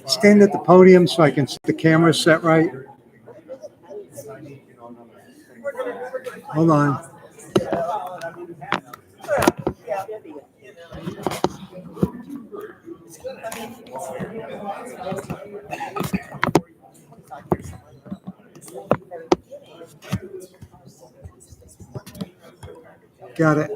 Stand at the podium so I can see the camera set right. Hold on. Got it.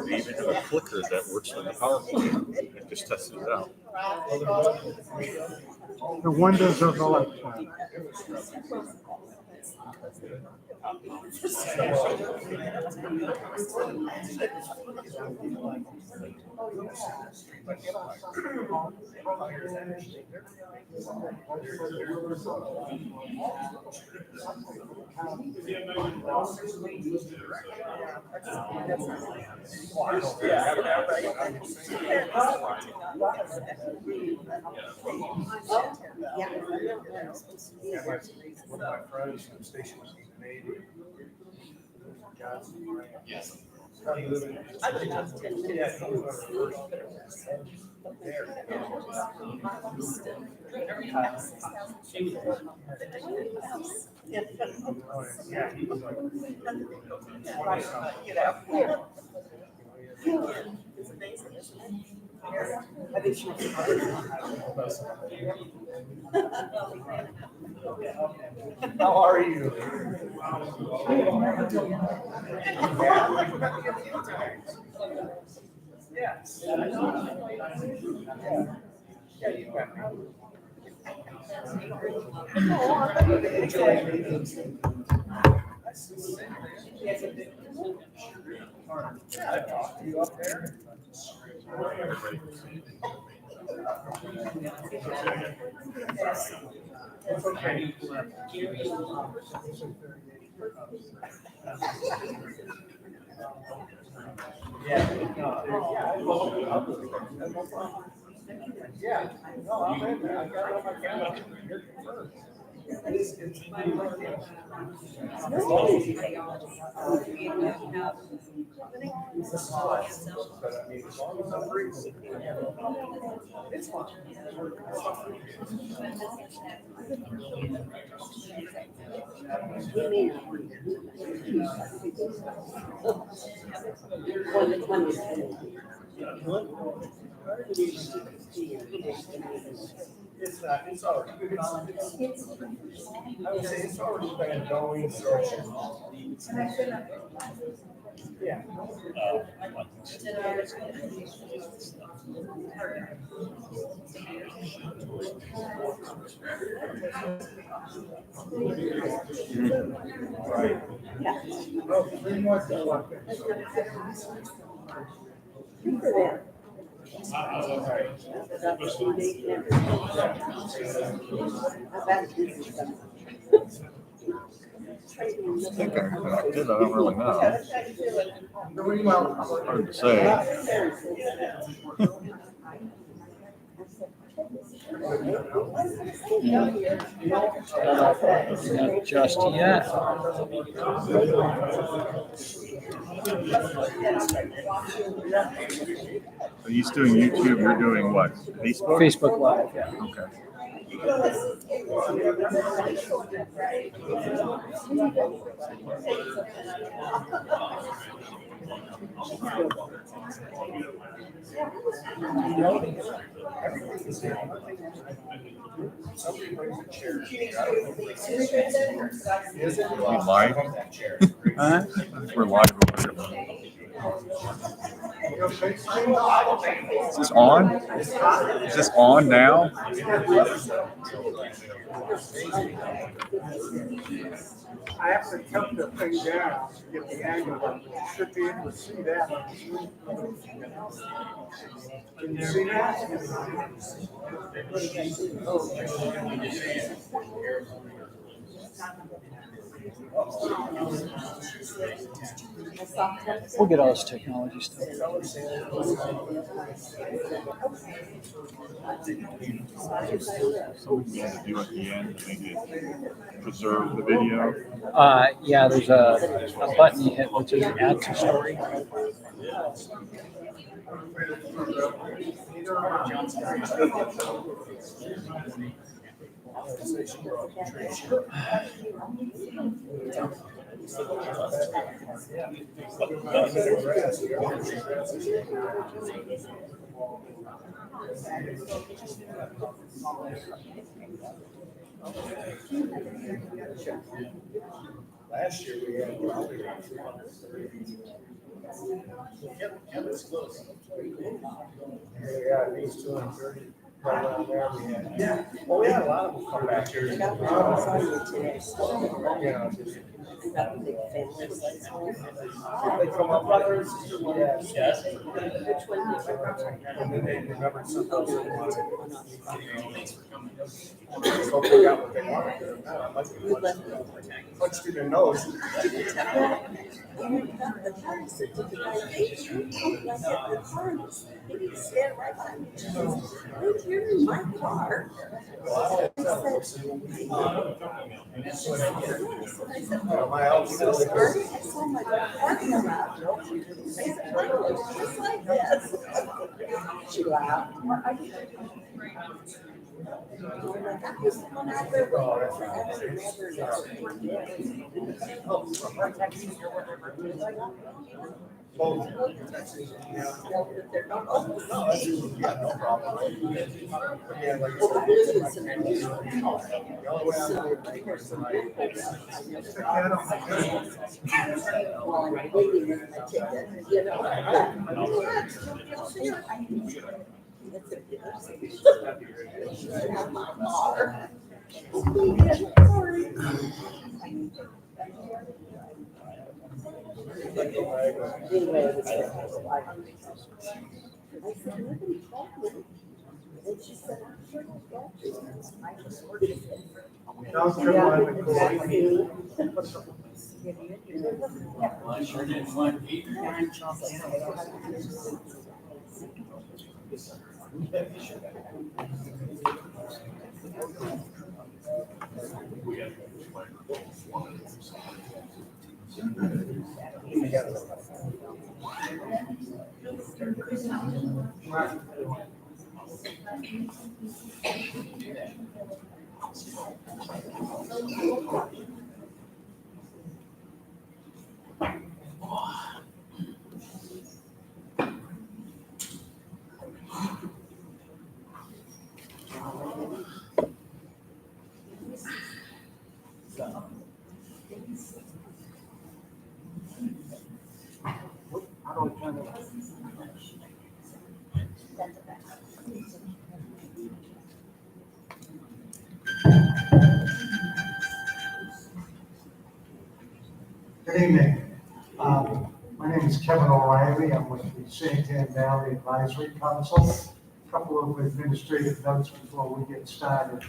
We even have a clicker that works with the power plant. I just tested it out. The wonders of electronics. One of my friends from the station was in the Navy. Yes. He lived in. Yeah, he was one of the first there. Yeah, he was like 20-something. It's amazing, isn't it? I think she was. How are you? Yes. Yeah, you got me. Yeah, I talked to you up there. It's okay. Yeah, no, I'm in there. I got it on my camera. You're first. It's it's already, I would say it's already been going, so. Yeah. Right. Oh, 3 more. Good for them. I think I'm connected. I don't really know. Hard to say. Just yet. So he's doing YouTube. You're doing what? Facebook? Facebook Live, yeah. Okay. We live? Huh? We're live over here. Is this on? Is this on now? I have to tilt the thing down to get the angle, but you should be able to see that on the screen. Can you see that? We'll get all this technology stuff. Something we had to do at the end to make it preserve the video. Yeah, there's a button you hit which is add to story. Last year we had. Yeah, these 230. Right around there we had. Yeah. Oh, we had a lot of them come back here. I got the house on you today. Yeah. I got the big family. They come up brother and sister. Yes. Which one did you? And then they remembered something else they wanted. So they got what they wanted. Punched in their nose. The party said to the guy, hey, you look like at the harness. He didn't stand right by me. She goes, right here in my car. I said, My house. so sorry. I saw my parking lot. I said, mine looks just like this. She laughed. I was the one out there with Both. Yeah, no problem. Yeah, like well, the business and the music. the only way I'm going to work tonight. While I'm waiting with my ticket, you know. That's a have my car. Sorry. Anyway, it was like, I said, nobody called me. And she said, I'm sure you'll get you. I just ordered it. Well, I sure didn't want to eat. Good evening. My name is Kevin O'Reilly. I'm with the Tan Valley Advisory Council. A couple of administrative notes before we get started.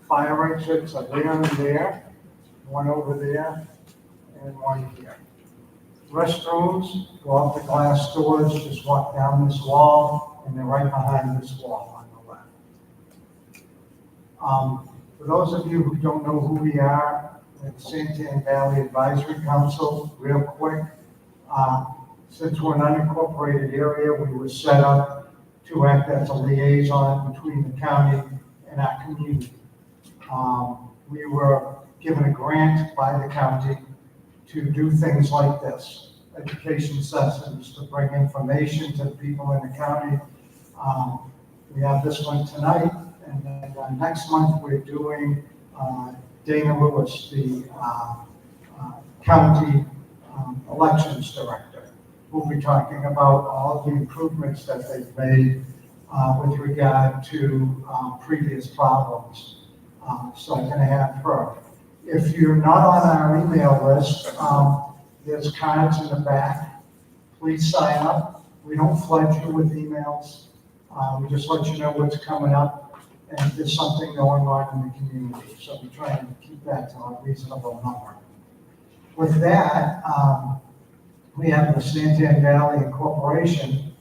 Fire exits are there and there, one over there, and one here. Restrooms, go up the glass doors, just walk down this wall, and they're right behind this wall on the left. For those of you who don't know who we are, at the Tan Valley Advisory Council, real quick. Since we're an unincorporated area, we were set up to act as a liaison between the county and our community. We were given a grant by the county to do things like this, education sessions, to bring information to the people in the county. We have this one tonight, and then next month we're doing Dana Lewis, the county elections director. we'll be talking about all of the improvements that they've made with regard to previous problems. So I'm going to have her. If you're not on our email list, there's cards in the back. Please sign up. We don't flood you with emails. We just let you know what's coming up and if there's something going on in the community. So we try and keep that to a reasonable number. With that, we have the Tan Valley Incorporation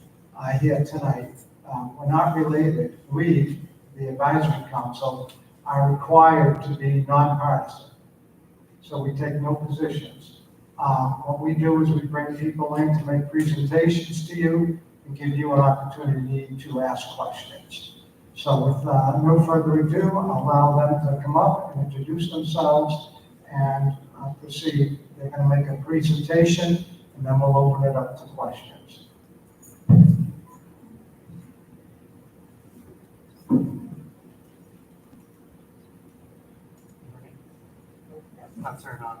here tonight. We're not related. We, the advisory council, are required to be nonpartisan. So we take no positions. What we do is we bring people in to make presentations to you and give you an opportunity to ask questions. So with no further ado, I'll allow them to come up and introduce themselves and proceed. They're going to make a presentation and then we'll open it up to questions. I'll turn it on.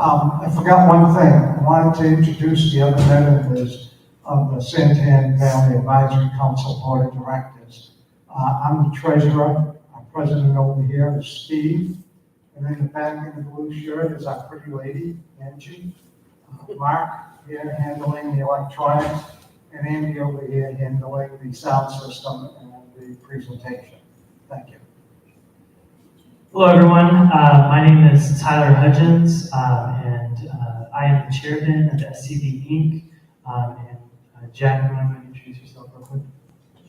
I forgot one thing. I wanted to introduce the other members of the Tan Valley Advisory Council Board of Directors. I'm the treasurer. Our president over here is Steve. And in the back in the blue shirt is our pretty lady, Angie. Mark here handling the electronics, and Andy over here handling the sound system and the presentation. Thank you. Hello, everyone. My name is Tyler Hudgens, and I am the chairman of STV Inc. Jack, you want to introduce yourself real quick?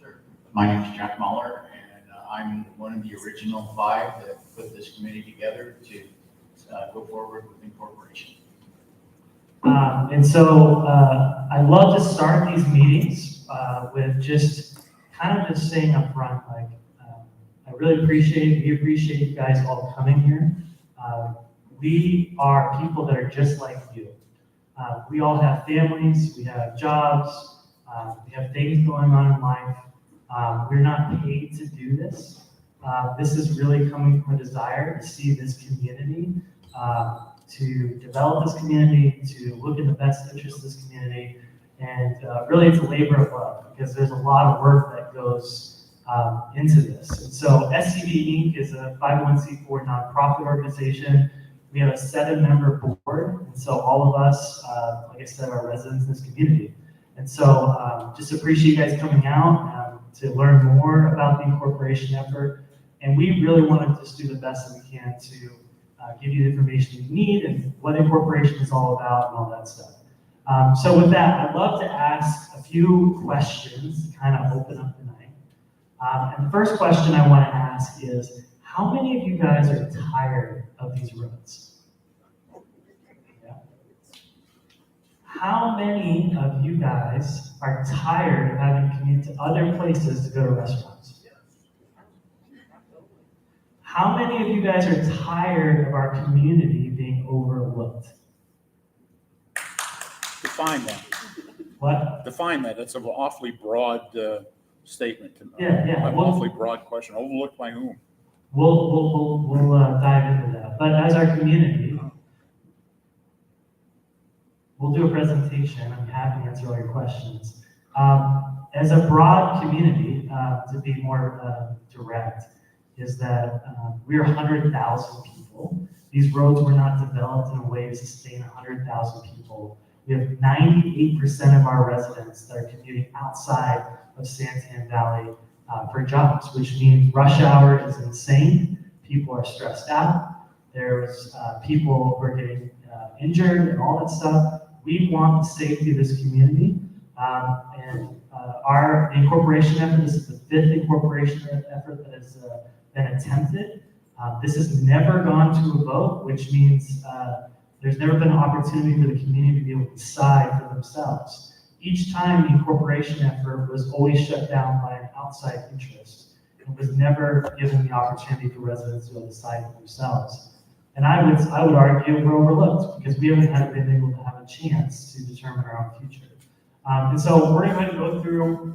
Sure. My name is Jack Muller, and I'm one of the original 5 that put this committee together to go forward with incorporation. And so I love to start these meetings with just saying up front, like, I really appreciate, we appreciate you guys all coming here. We are people that are just like you. We all have families, we have jobs, we have things going on in life. We're not paid to do this. This is really coming from a desire to see this community, to develop this community, to look in the best interest of this community. And really it's a labor of love because there's a lot of work that goes into this. And so STV Inc. is a 501c4 nonprofit organization. We have a 7-member board, and so all of us, like I said, are residents in this community. And so just appreciate you guys coming out to learn more about the incorporation effort. And we really want to just do the best that we can to give you the information you need and what incorporation is all about and all that stuff. So with that, I'd love to ask a few questions to kind of open up the night. And the first question I want to ask is, how many of you guys are tired of these roads? Yeah. How many of you guys are tired of having to commute to other places to go to restaurants? How many of you guys are tired of our community being overlooked? Define that. What? Define that. That's an awfully broad statement. Yeah. An awfully broad question. Overlooked by whom? We'll dive into that. But as our community, we'll do a presentation. I'm happy to answer all your questions. As a broad community, to be more direct, is that we're 100,000 people. These roads were not developed in a way to sustain 100,000 people. We have 98% of our residents that are commuting outside of Tan Valley for jobs, which means rush hour is insane. People are stressed out. There's people who are getting injured and all that stuff. We want the safety of this community. Our incorporation effort, this is the 5th incorporation effort that has been attempted. This has never gone to a vote, which means there's never been an opportunity for the community to be able to decide for themselves. Each time the incorporation effort was always shut down by an outside interest. It was never given the opportunity for residents to decide for themselves. And I would argue we're overlooked because we haven't been able to have a chance to determine our own future. And so we're going to go through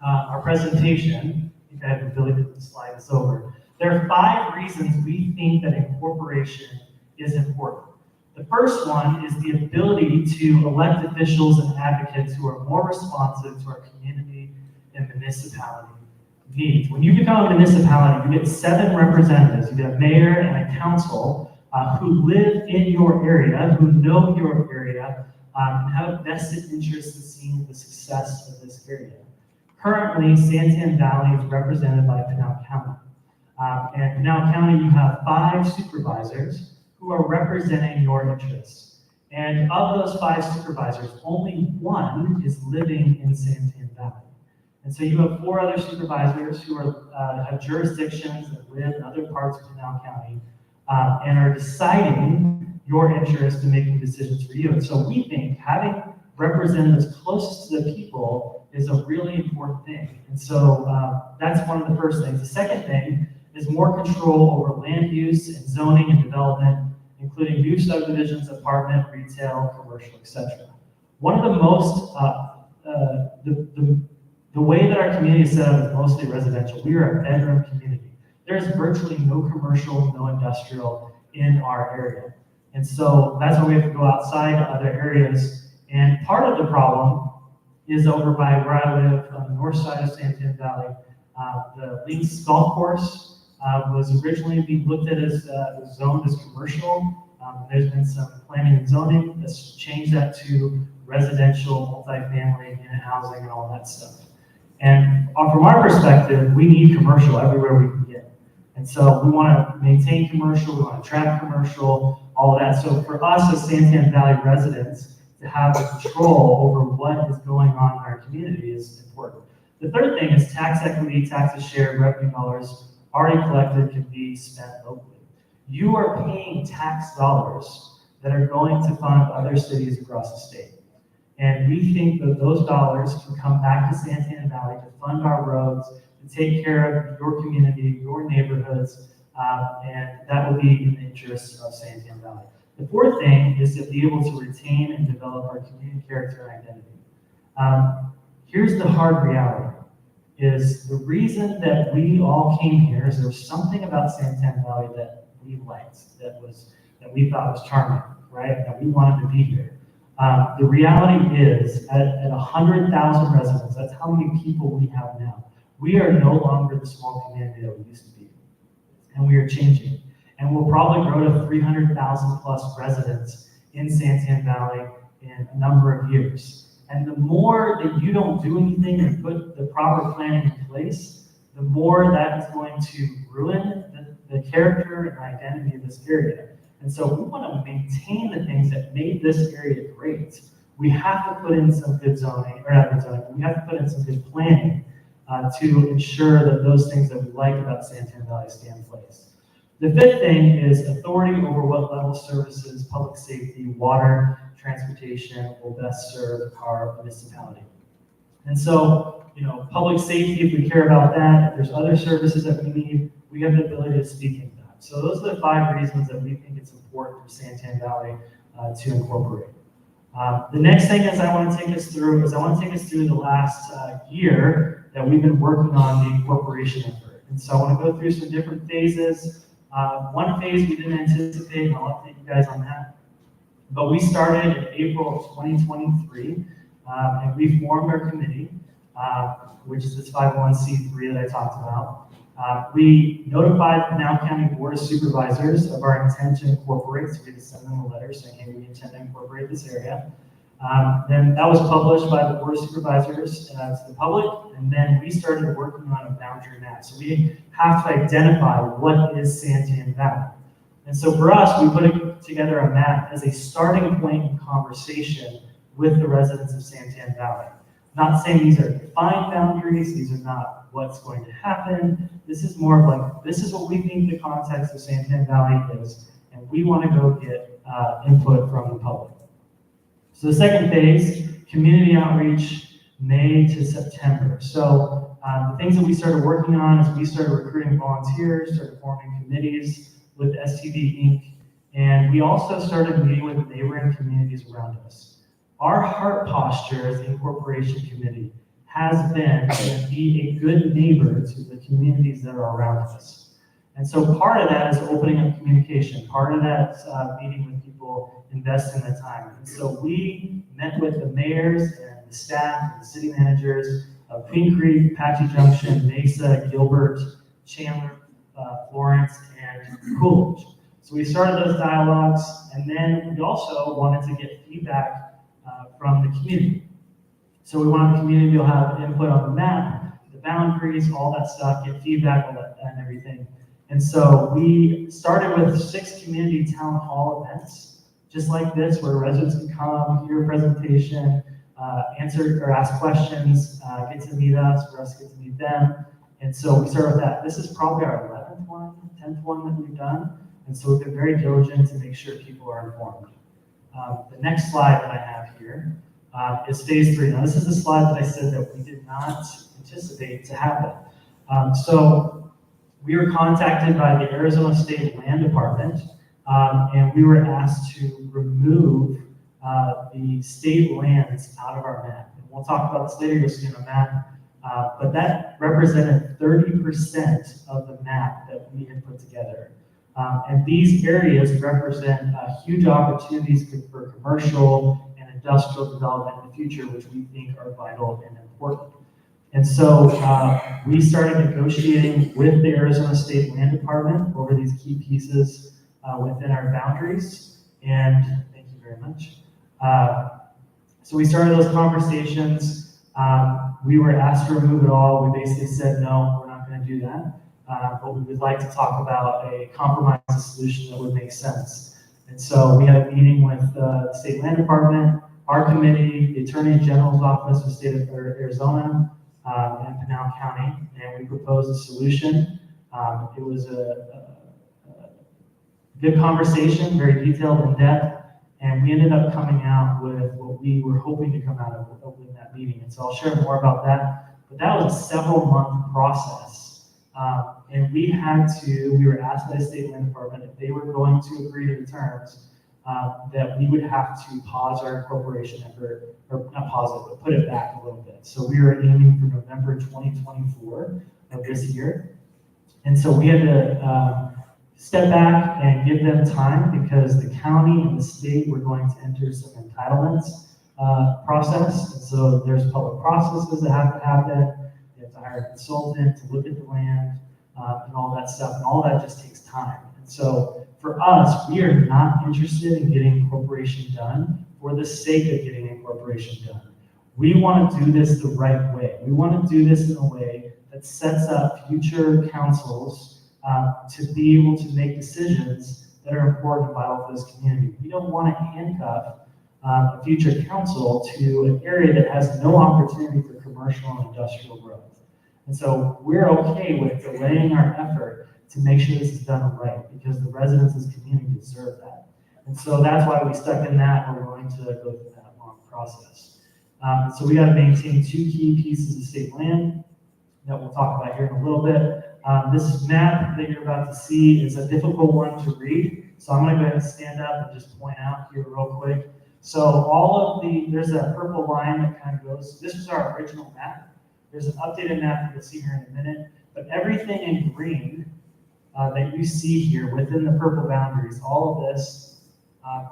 our presentation. I think I have the ability to slide this over. There are 5 reasons we think that incorporation is important. The first one is the ability to elect officials and advocates who are more responsive to our community and municipality needs. When you become a municipality, you get 7 representatives. You get a mayor and a council who live in your area, who know your area, and have a vested interest in seeing the success of this area. Currently, Santan Valley is represented by Pinal County. And Pinal County, you have 5 supervisors who are representing your interests. And of those 5 supervisors, only 1 is living in Santan Valley. And so you have 4 other supervisors who have jurisdictions that live in other parts of Pinal County and are deciding your interests and making decisions for you. And so we think having representatives closest to the people is a really important thing. And so that's one of the first things. The second thing is more control over land use and zoning and development, including new subdivisions, apartment, retail, commercial, etc. One of the most, the way that our community is set up is mostly residential. We are a bedroom community. There's virtually no commercial, no industrial in our area. And so that's why we have to go outside to other areas. And part of the problem is over by where I live on the north side of Santan Valley. The Lynx Golf Course was originally being looked at as zoned as commercial. There's been some planning and zoning that's changed that to residential, multifamily, unit housing, and all that stuff. And from our perspective, we need commercial everywhere we can get. And so we want to maintain commercial, we want to attract commercial, all of that. So for us as Santan Valley residents, to have the control over what is going on in our community is important. The third thing is tax equity, taxes shared, revenue dollars already collected can be spent locally. You are paying tax dollars that are going to fund other cities across the state. And we think that those dollars can come back to Santan Valley to fund our roads, to take care of your community, your neighborhoods, and that will be in the interest of Santan Valley. The fourth thing is to be able to retain and develop our community character and identity. Here's the hard reality, is the reason that we all came here is there was something about Santan Valley that we liked, that we thought was charming, right? That we wanted to be here. The reality is, at 100,000 residents, that's how many people we have now. We are no longer the small community that we used to be, and we are changing. And we'll probably grow to 300,000 plus residents in Santan Valley in a number of years. And the more that you don't do anything and put the proper planning in place, the more that is going to ruin the character and identity of this area. And so we want to maintain the things that made this area great. We have to put in some good zoning, or not good zoning, we have to put in some good planning to ensure that those things that we like about Santan Valley stay in place. The fifth thing is authority over what level services, public safety, water, transportation will best serve our municipality. And so, public safety, if we care about that, if there's other services that we need, we have the ability to speak in that. So those are the 5 reasons that we think it's important for Santan Valley to incorporate. The next thing is I want to take us through the last year that we've been working on the incorporation effort. And so I want to go through some different phases. One phase we didn't anticipate, and I'll update you guys on that. But we started in April of 2023, and we formed our committee, which is this 501c3 that I talked about. We notified the Pinal County Board of Supervisors of our intent to incorporate, so we had to send them a letter saying, hey, we intend to incorporate this area. Then that was published by the Board of Supervisors to the public, and then we started working on a boundary map. So we have to identify what is Santan Valley. And so for us, we put together a map as a starting point in conversation with the residents of Santan Valley. Not saying these are defined boundaries, these are not what's going to happen. This is more of like, this is what we think the context of Santan Valley is, and we want to go get input from the public. So the second phase, community outreach, May to September. So the things that we started working on is we started recruiting volunteers, started forming committees with STV Inc., and we also started meeting with neighboring communities around us. Our heart posture as the incorporation committee has been to be a good neighbor to the communities that are around us. And so part of that is opening up communication. Part of that meeting with people, investing the time. And so we met with the mayors and the staff and the city managers of Queen Creek, Apache Junction, Mesa, Gilbert, Chandler, Florence, and Coolidge. So we started those dialogues, and then we also wanted to get feedback from the community. So we wanted the community to have input on the map, the boundaries, all that stuff, get feedback on that and everything. And so we started with 6 community town hall events, just like this, where residents can come, hear a presentation, answer or ask questions, get to meet us, for us to get to meet them. And so we started with that. This is probably our 11th one, 10th one that we've done. And so we've been very diligent to make sure people are informed. The next slide that I have here is phase 3. Now this is a slide that I said that we did not anticipate to happen. So we were contacted by the Arizona State Land Department, and we were asked to remove the state lands out of our map. And we'll talk about this later, you'll see on a map, but that represented 30% of the map that we had put together. And these areas represent huge opportunities for commercial and industrial development in the future, which we think are vital and important. And so we started negotiating with the Arizona State Land Department over these key pieces within our boundaries. And thank you very much. So we started those conversations. We were asked to remove it all. We basically said, no, we're not going to do that. But we would like to talk about a compromise solution that would make sense. And so we had a meeting with the State Land Department, our committee, the Attorney General's Office of the State of Arizona, and Pinal County, and we proposed a solution. It was a good conversation, very detailed, in depth, and we ended up coming out with what we were hoping to come out of in that meeting. And so I'll share more about that. But that was a several-month process. And we were asked by the State Land Department if they were going to agree to the terms, that we would have to pause our incorporation effort, or not pause it, but put it back a little bit. So we were aiming for November 2024 of this year. And so we had to step back and give them time because the county and the state were going to enter some entitlements process. And so there's public processes that have to happen. You have to hire a consultant to look at the land and all that stuff. And all that just takes time. And so for us, we are not interested in getting incorporation done for the sake of getting incorporation done. We want to do this the right way. We want to do this in a way that sets up future councils to be able to make decisions that are important and vital for this community. We don't want to handcuff a future council to an area that has no opportunity for commercial and industrial growth. And so we're okay with delaying our effort to make sure this is done right, because the residents of this community deserve that. And so that's why we stuck in that, and we're willing to go through that long process. So we got to maintain 2 key pieces of state land that we'll talk about here in a little bit. This map that you're about to see is a difficult one to read, so I'm going to go ahead and stand up and just point out here real quick. So there's a purple line that kind of goes, this is our original map. There's an updated map that you'll see here in a minute, but everything in green that you see here within the purple boundaries, all of this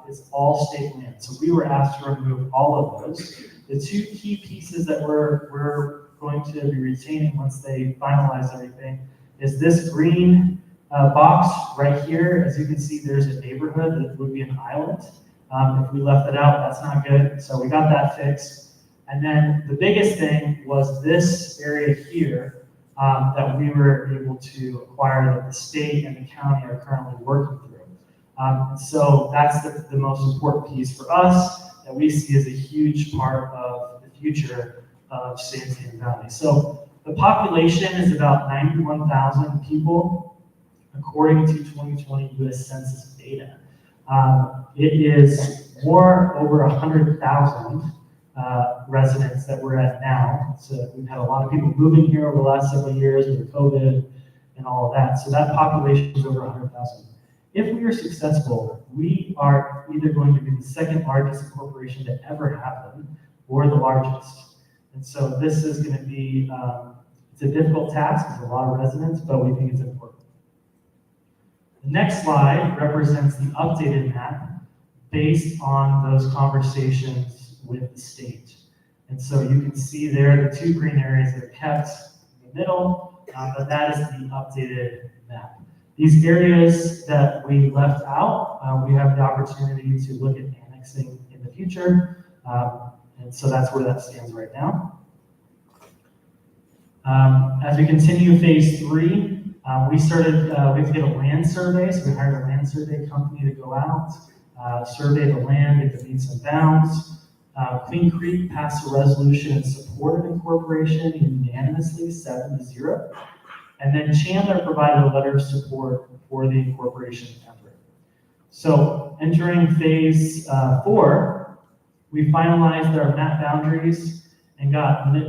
is all state land. So we were asked to remove all of those. The 2 key pieces that we're going to be retaining once they finalize everything is this green box right here. As you can see, there's a neighborhood that would be an island. If we left it out, that's not good. So we got that fixed. And then the biggest thing was this area here that we were able to acquire that the state and the county are currently working through. So that's the most important piece for us that we see as a huge part of the future of San Valley. So the population is about 91,000 people, according to 2020 U.S. Census data. It is over 100,000 residents that we're at now. So we've had a lot of people moving here over the last several years with COVID and all of that. So that population is over 100,000. If we are successful, we are either going to be the second largest incorporation to ever happen or the largest. And so this is going to be, it's a difficult task, it's a lot of residents, but we think it's important. The next slide represents the updated map based on those conversations with the state. And so you can see there the 2 green areas that are kept in the middle, but that is the updated map. These areas that we left out, we have the opportunity to look at annexing in the future. And so that's where that stands right now. As we continue phase 3, we have to get a land survey, so we hired a land survey company to go out, survey the land, get the meets and bounds. Clean Creek passed a resolution in support of incorporation unanimously, 7-0. And then Chandler provided a letter of support for the incorporation effort. So entering phase 4, we finalized our map boundaries and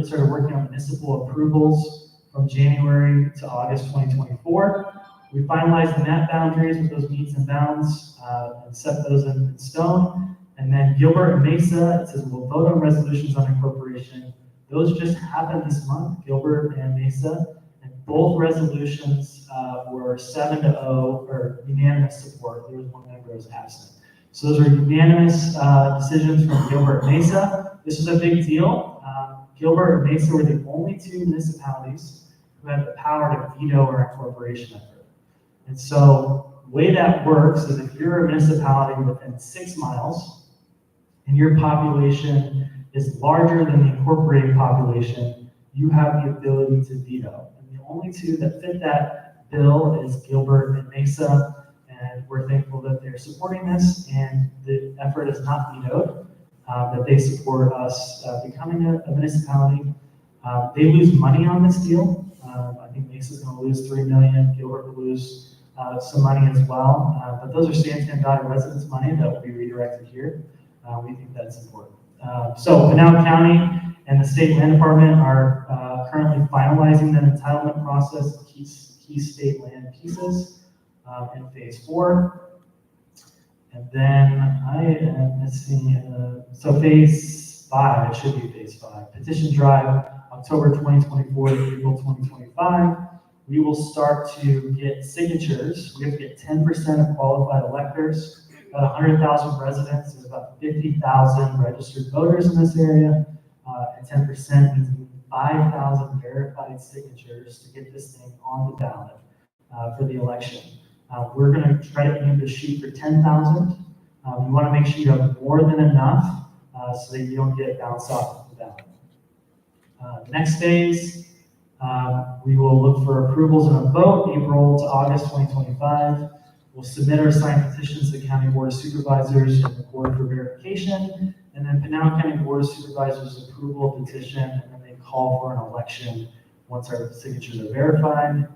started working on municipal approvals from January to August 2024. We finalized the map boundaries with those meets and bounds and set those in stone. And then Gilbert and Mesa, it says we'll vote on resolutions on incorporation. Those just happened this month, Gilbert and Mesa. And both resolutions were 7-0 or unanimous support. There was one member who was absent. So those are unanimous decisions from Gilbert and Mesa. This is a big deal. Gilbert and Mesa were the only 2 municipalities who had the power to veto our incorporation effort. And so the way that works is if you're a municipality within 6 miles and your population is larger than the incorporated population, you have the ability to veto. And the only 2 that fit that bill is Gilbert and Mesa, and we're thankful that they're supporting this, and the effort is not vetoed, that they support us becoming a municipality. They lose money on this deal. I think Mesa's going to lose $3 million, Gilbert will lose some money as well, but those are Santan Valley residents' money that will be redirected here. We think that's important. So Pinal County and the State Land Department are currently finalizing the entitlement process, key state land pieces in phase 4. And then I am missing, so phase 5, it should be phase 5. Petition drive, October 2024 to April 2025. We will start to get signatures. We have to get 10% of qualified electors, about 100,000 residents. There's about 50,000 registered voters in this area, and 10% means 5,000 verified signatures to get this thing on the ballot for the election. We're going to try to aim to shoot for 10,000. You want to make sure you have more than enough so that you don't get bounced off the ballot. Next phase, we will look for approvals and a vote, April to August 2025. We'll submit our signed petitions to the County Board of Supervisors and record for verification. And then Pinal County Board of Supervisors approval petition, and then they call for an election once our signatures are verified.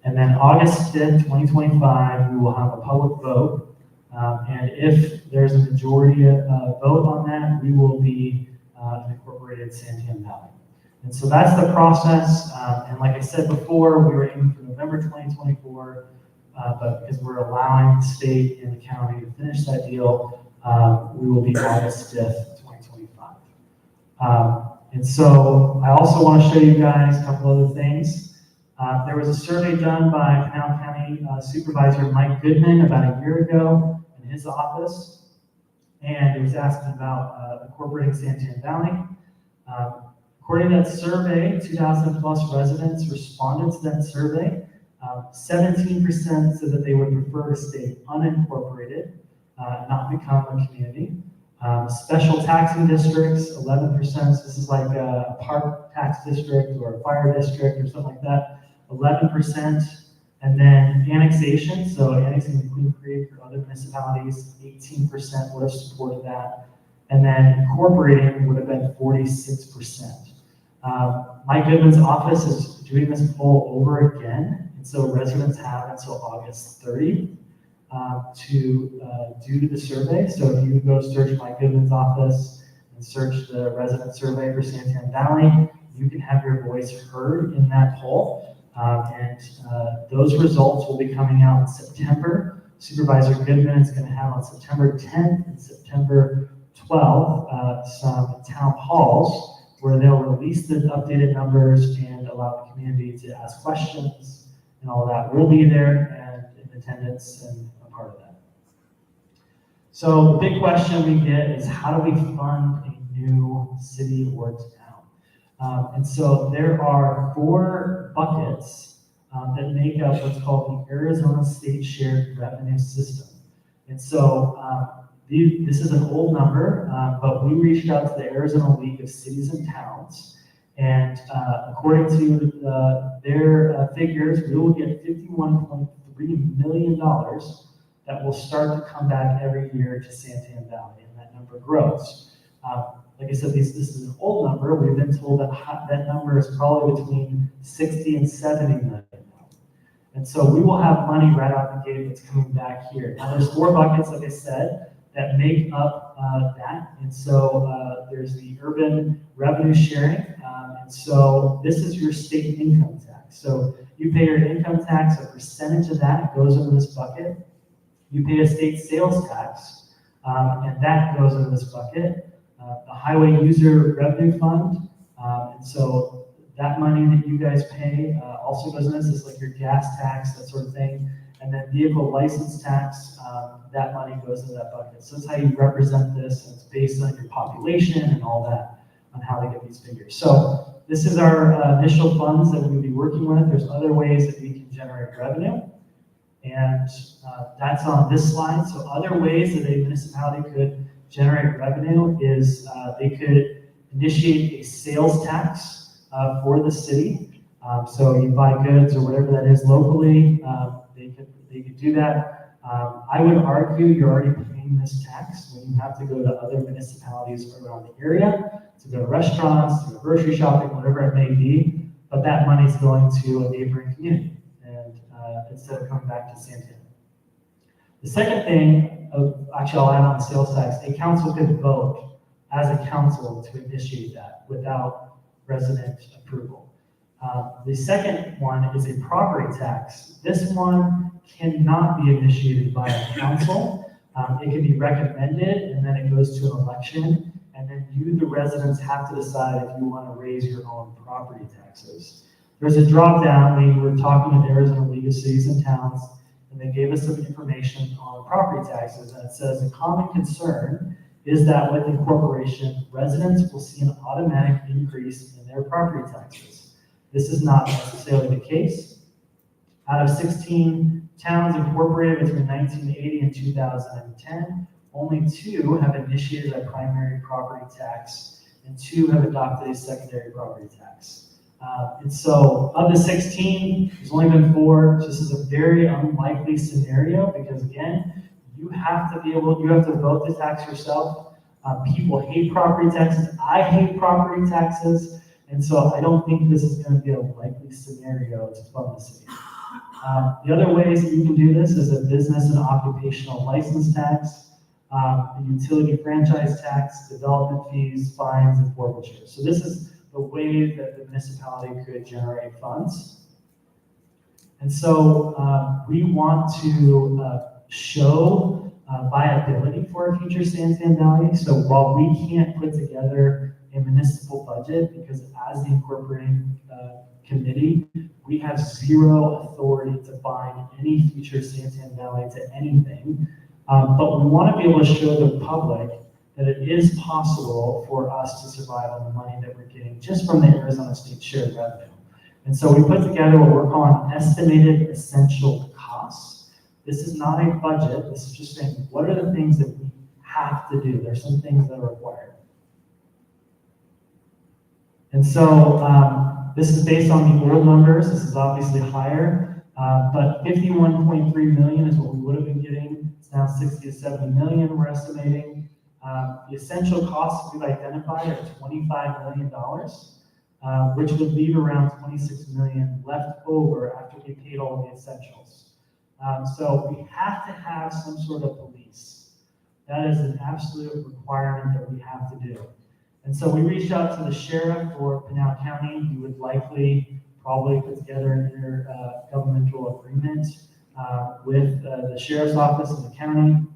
And then August 5th, 2025, we will have a public vote. And if there's a majority vote on that, we will be an incorporated Santan Valley. And so that's the process. And like I said before, we were aiming for November 2024, but because we're allowing the state and the county to finish that deal, we will be August 5th, 2025. And so I also want to show you guys a couple other things. There was a survey done by Pinal County Supervisor Mike Goodman about a year ago in his office, and it was asking about incorporating Santan Valley. According to that survey, 2,000 plus residents responded to that survey. 17% said that they would prefer to stay unincorporated, not become a community. Special taxing districts, 11%. So this is like a park tax district or a fire district or something like that. 11%, and then annexation, so annexing Clean Creek or other municipalities, 18% would have supported that, and then incorporating would have been 46%. Mike Goodman's office is doing this poll over again, and so residents have until August 30 to do the survey. So if you go search Mike Goodman's office and search the resident survey for Santan Valley, you can have your voice heard in that poll. And those results will be coming out in September. Supervisor Goodman is going to have on September 10th and September 12th some town halls where they'll release the updated numbers and allow the community to ask questions and all that. We'll be there, and in attendance and a part of that. So the big question we get is, how do we fund a new city or town? And so there are 4 buckets that make up what's called the Arizona State Shared Revenue System. And so this is an old number, but we reached out to the Arizona League of Cities and Towns, and according to their figures, we will get $51.3 million that will start to come back every year to Santan Valley, and that number grows. Like I said, this is an old number. We've been told that that number is probably between 60 and 70 million now. And so we will have money right out the gate that's coming back here. Now there's 4 buckets, like I said, that make up that. And so there's the urban revenue sharing. And so this is your state income tax. So you pay your income tax, a percentage of that goes into this bucket. You pay a state sales tax, and that goes into this bucket. The highway user revenue fund, and so that money that you guys pay also goes in this. It's like your gas tax, that sort of thing. And then vehicle license tax, that money goes into that bucket. So that's how you represent this, and it's based on your population and all that, on how they get these figures. So this is our initial funds that we'll be working with. There's other ways that we can generate revenue, and that's on this slide. So other ways that a municipality could generate revenue is they could initiate a sales tax for the city. So you buy goods or whatever that is locally, they could do that. I would argue you're already paying this tax when you have to go to other municipalities around the area, to go to restaurants, to go grocery shopping, whatever it may be, but that money's going to a neighboring community, and instead of coming back to Santan. The second thing, actually I'll add on the sales tax, a council could vote as a council to initiate that without resident approval. The second one is a property tax. This one cannot be initiated by a council. It can be recommended, and then it goes to an election, and then you, the residents, have to decide if you want to raise your own property taxes. There's a drop down. We were talking with Arizona League of Cities and Towns, and they gave us some information on property taxes, and it says a common concern is that with incorporation, residents will see an automatic increase in their property taxes. This is not necessarily the case. Out of 16 towns incorporated between 1980 and 2010, only 2 have initiated a primary property tax, and 2 have adopted a secondary property tax. And so of the 16, there's only been 4. This is a very unlikely scenario because, again, you have to vote the tax yourself. People hate property taxes. I hate property taxes. And so I don't think this is going to be a likely scenario to fund the city. The other ways that you can do this is a business and occupational license tax, a utility franchise tax, development fees, fines, and forfeitures. So this is the way that the municipality could generate funds. And so we want to show viability for a future Santan Valley. So while we can't put together a municipal budget, because as the incorporating committee, we have zero authority to bind any future Santan Valley to anything. But we want to be able to show the public that it is possible for us to survive on the money that we're getting just from the Arizona State Shared Revenue. And so we put together what we're calling estimated essential costs. This is not a budget. This is just saying, what are the things that we have to do? There's some things that are required. And so this is based on the old numbers. This is obviously higher, but 51.3 million is what we would have been getting. It's now 60 to 70 million we're estimating. The essential costs we've identified are $25 million, which would leave around 26 million left over after we paid all the essentials. So we have to have some sort of police. That is an absolute requirement that we have to do. And so we reached out to the sheriff for Pinal County. He would probably put together an intergovernmental agreement with the sheriff's office in the county.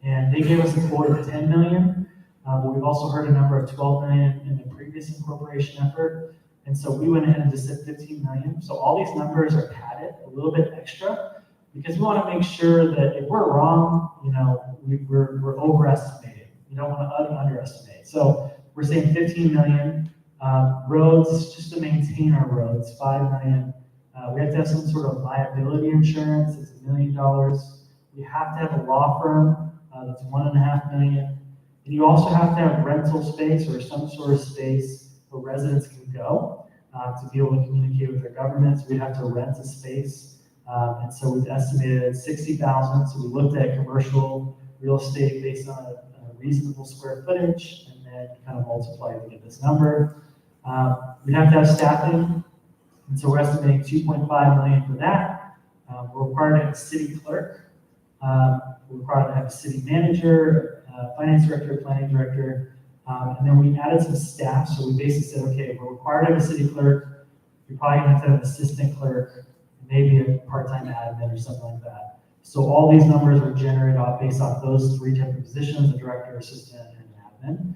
And they gave us a quote of 10 million. But we've also heard a number of 12 million in the previous incorporation effort. And so we went ahead and just said 15 million. So all these numbers are padded a little bit extra. because we want to make sure that if we're wrong, we're overestimating. We don't want to underestimate. So we're saying 15 million. Roads, just to maintain our roads, 5 million. We have to have some sort of liability insurance. It's $1 million. We have to have a law firm. That's 1.5 million. And you also have to have rental space or some sort of space where residents can go to be able to communicate with their governments. We'd have to rent a space. And so we've estimated at 60,000. So we looked at commercial real estate based on a reasonable square footage and then kind of multiplied to get this number. We'd have to have staffing. And so we're estimating 2.5 million for that. We're required to have a city clerk. We're required to have a city manager, finance director, planning director. And then we added some staff. So we basically said, okay, we're required to have a city clerk. You're probably going to have to have an assistant clerk, maybe a part-time admin or something like that. So all these numbers were generated based off those 3 types of positions, a director, assistant, and an admin.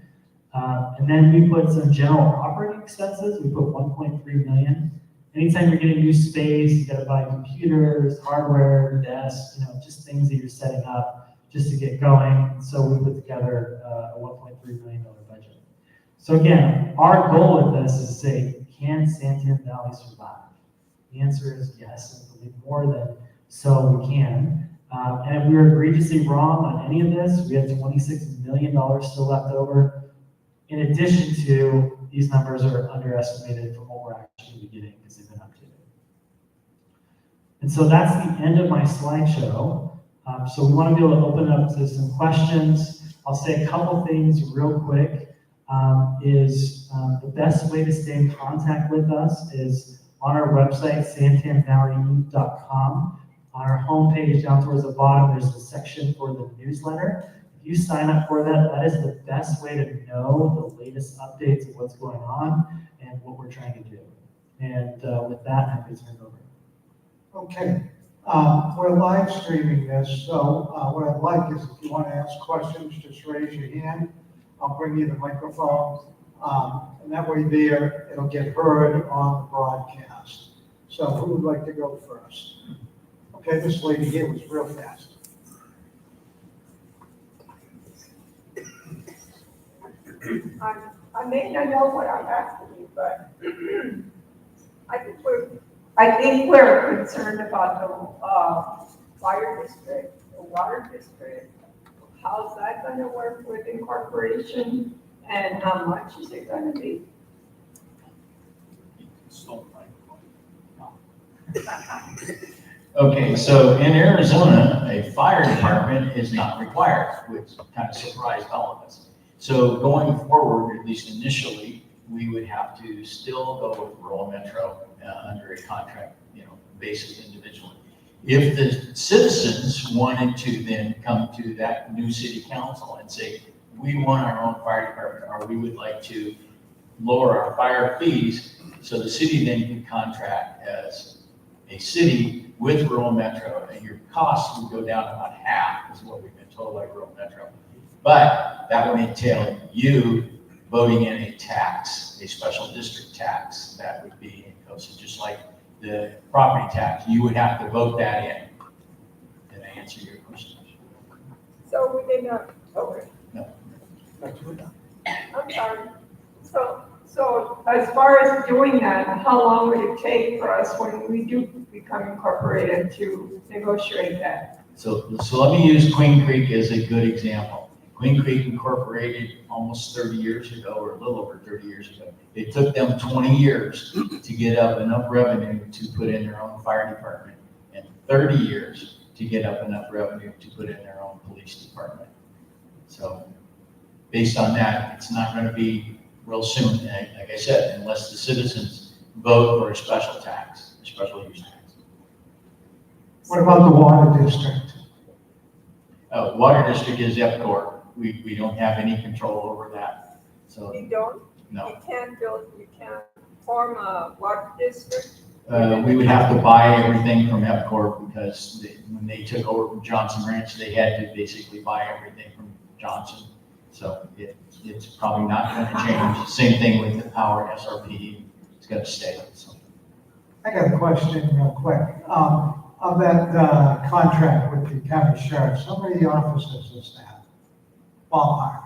And then we put some general operating expenses. We put 1.3 million. Anytime you're getting new space, you got to buy computers, hardware, desks, just things that you're setting up just to get going. So we put together a $1.3 million budget. So again, our goal with this is to say, can Santan Valley survive? The answer is yes, and believe more than so we can. And if we were egregiously wrong on any of this, we have $26 million still left over. In addition to, these numbers are underestimated from what we're actually getting because they've been updated. And so that's the end of my slideshow. So we want to be able to open it up to some questions. I'll say a couple things real quick. The best way to stay in contact with us is on our website, santanvalley.com. On our homepage down towards the bottom, there's a section for the newsletter. If you sign up for that, that is the best way to know the latest updates of what's going on and what we're trying to do. And with that, I'm going to turn it over. Okay, we're live streaming this, so what I'd like is if you want to ask questions, just raise your hand. I'll bring you the microphone, and that way there, it'll get heard on the broadcast. So who would like to go first? Okay, this lady here was real fast. I may not know what I'm asking you, but I think we're concerned about the fire district, the water district. How's that going to work with incorporation, and how much is it going to be? Okay, so in Arizona, a fire department is not required, which kind of surprised all of us. So going forward, at least initially, we would have to still go with rural metro under a contract, basis individually. If the citizens wanted to then come to that new city council and say, we want our own fire department, or we would like to lower our fire fees, so the city then can contract as a city with rural metro, and your costs would go down about half, is what we've been told by rural metro. But that would entail you voting in a tax, a special district tax, that would be so just like the property tax, you would have to vote that in. Did I answer your question? So we did not, okay. No. I'm sorry. So as far as doing that, how long would it take for us when we do become incorporated to negotiate that? So let me use Queen Creek as a good example. Queen Creek incorporated almost 30 years ago, or a little over 30 years ago. It took them 20 years to get up enough revenue to put in their own fire department, and 30 years to get up enough revenue to put in their own police department. So based on that, it's not going to be real soon, like I said, unless the citizens vote for a special tax, a special use tax. What about the water district? Water district is EPCOR. We don't have any control over that. So You don't? no. You can't form a water district? We would have to buy everything from EPCOR because when they took over from Johnson Ranch, they had to basically buy everything from Johnson. So it's probably not going to change. Same thing with the power SRP. It's going to stay. So. I got a question real quick. Of that contract with the county sheriff, how many officers does that? Ballpark.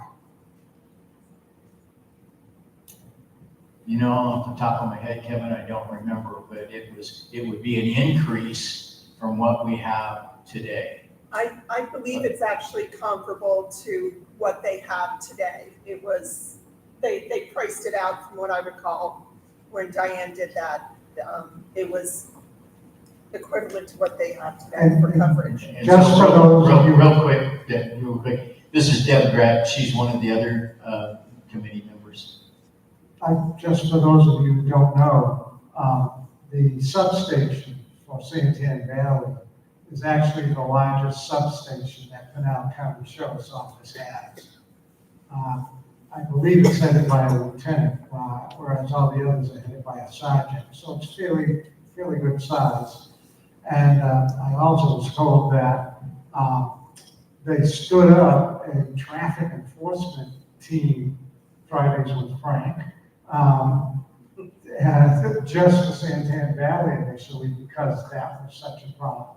You know, off the top of my head, Kevin, I don't remember, but it would be an increase from what we have today. I believe it's actually comparable to what they have today. It was, they priced it out from what I recall when Diane did that. It was equivalent to what they have today for coverage. And Just so for those of you- real quick, this is Deb Gratt, she's one of the other committee members. Just for those of you who don't know, the substation for Santan Valley is actually the largest substation that Pinal County Sheriff's Office has. I believe it's headed by a lieutenant, whereas all the others are headed by a sergeant. So it's fairly good size. And I also was told that they stood up a traffic enforcement team, Fridays with Frank, just for Santan Valley initially because that was such a problem.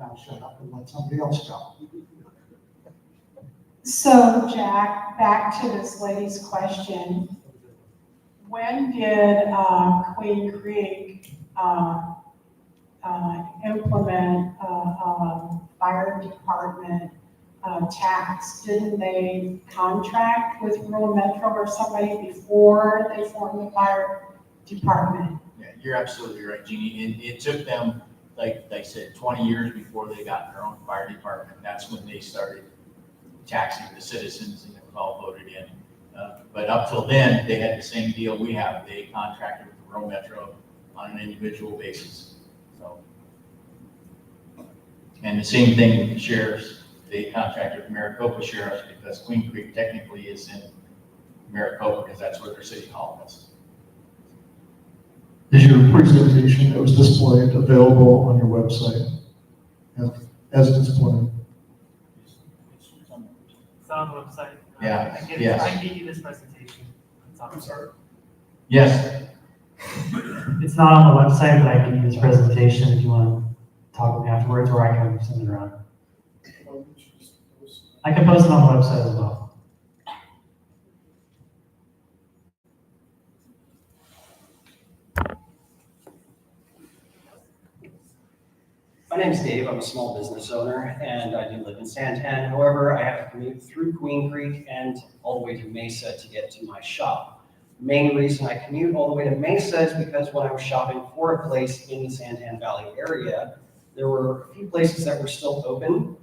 I'll shut up and let somebody else go. So Jack, back to this lady's question. When did Queen Creek implement fire department tax? Didn't they contract with Rural Metro or somebody before they formed the fire department? Yeah, you're absolutely right, Jeannie. It took them, like I said, 20 years before they got their own fire department. That's when they started taxing the citizens and it was all voted in. But up till then, they had the same deal we have. They contracted with the Rural Metro on an individual basis. So, and the same thing with the sheriffs. They contracted with Maricopa Sheriffs because Queen Creek technically is in Maricopa because that's where their city hall is. Is your presentation that was displayed available on your website as displayed? It's on the website. Yeah, I yes. can give you this presentation. I'm sorry. Yes. It's not on the website, but I can give you this presentation if you want to talk with me afterwards, or I can send it around. I can post it on the website as well. My name's Dave. I'm a small business owner and I do live in Santan. However, I have to commute through Queen Creek and all the way to Mesa to get to my shop. The main reason I commute all the way to Mesa is because when I was shopping for a place in the Santan Valley area, there were a few places that were still open,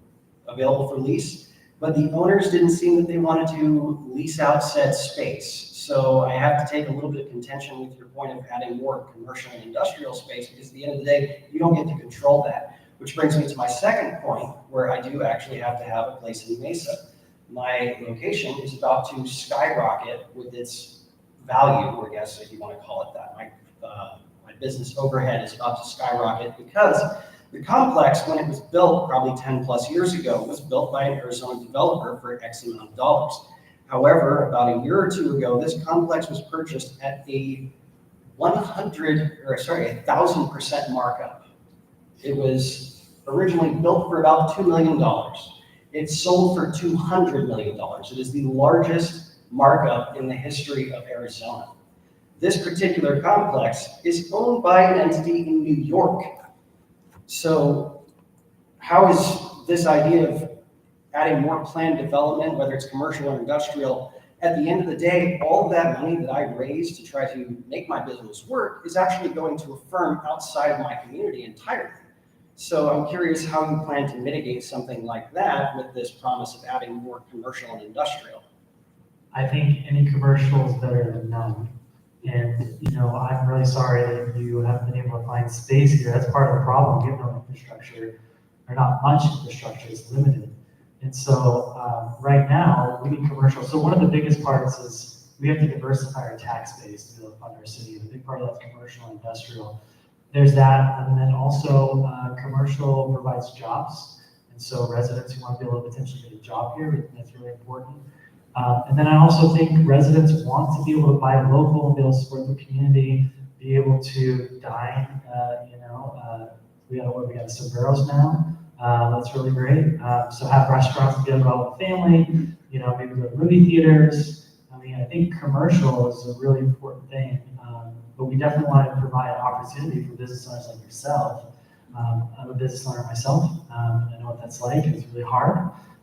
available for lease, but the owners didn't seem that they wanted to lease out said space. So I have to take a little bit of contention with your point of adding more commercial and industrial space, because at the end of the day, you don't get to control that. Which brings me to my second point, where I do actually have to have a place in Mesa. My location is about to skyrocket with its value, or I guess if you want to call it that. My business overhead is about to skyrocket because the complex, when it was built probably 10 plus years ago, was built by an Arizona developer for X amount of dollars. However, about a year or two ago, this complex was purchased at a 1,000% markup. It was originally built for about $2 million. It sold for $200 million. It is the largest markup in the history of Arizona. This particular complex is owned by an entity in New York. So how is this idea of adding more planned development, whether it's commercial or industrial, at the end of the day, all of that money that I raised to try to make my business work is actually going to a firm outside of my community entirely. So I'm curious how you plan to mitigate something like that with this promise of adding more commercial and industrial. I think any commercial is better than none. And, you know, I'm really sorry that you haven't been able to find space here. That's part of the problem. We have no infrastructure, or not much infrastructure, it's limited. And so right now, we need commercial. So one of the biggest parts is we have to diversify our tax base to be able to fund our city. And a big part of that's commercial and industrial. There's that, and then also commercial provides jobs. And so residents who want to be able to potentially get a job here, we think that's really important. And then I also think residents want to be able to buy local, be able to support the community, be able to dine, We got a Soberos now. That's really great. So have restaurants be able to go out with family, you know, maybe go to movie theaters. I mean, I think commercial is a really important thing. But we definitely want to provide an opportunity for business owners like yourself. I'm a business owner myself. I know what that's like. It's really hard.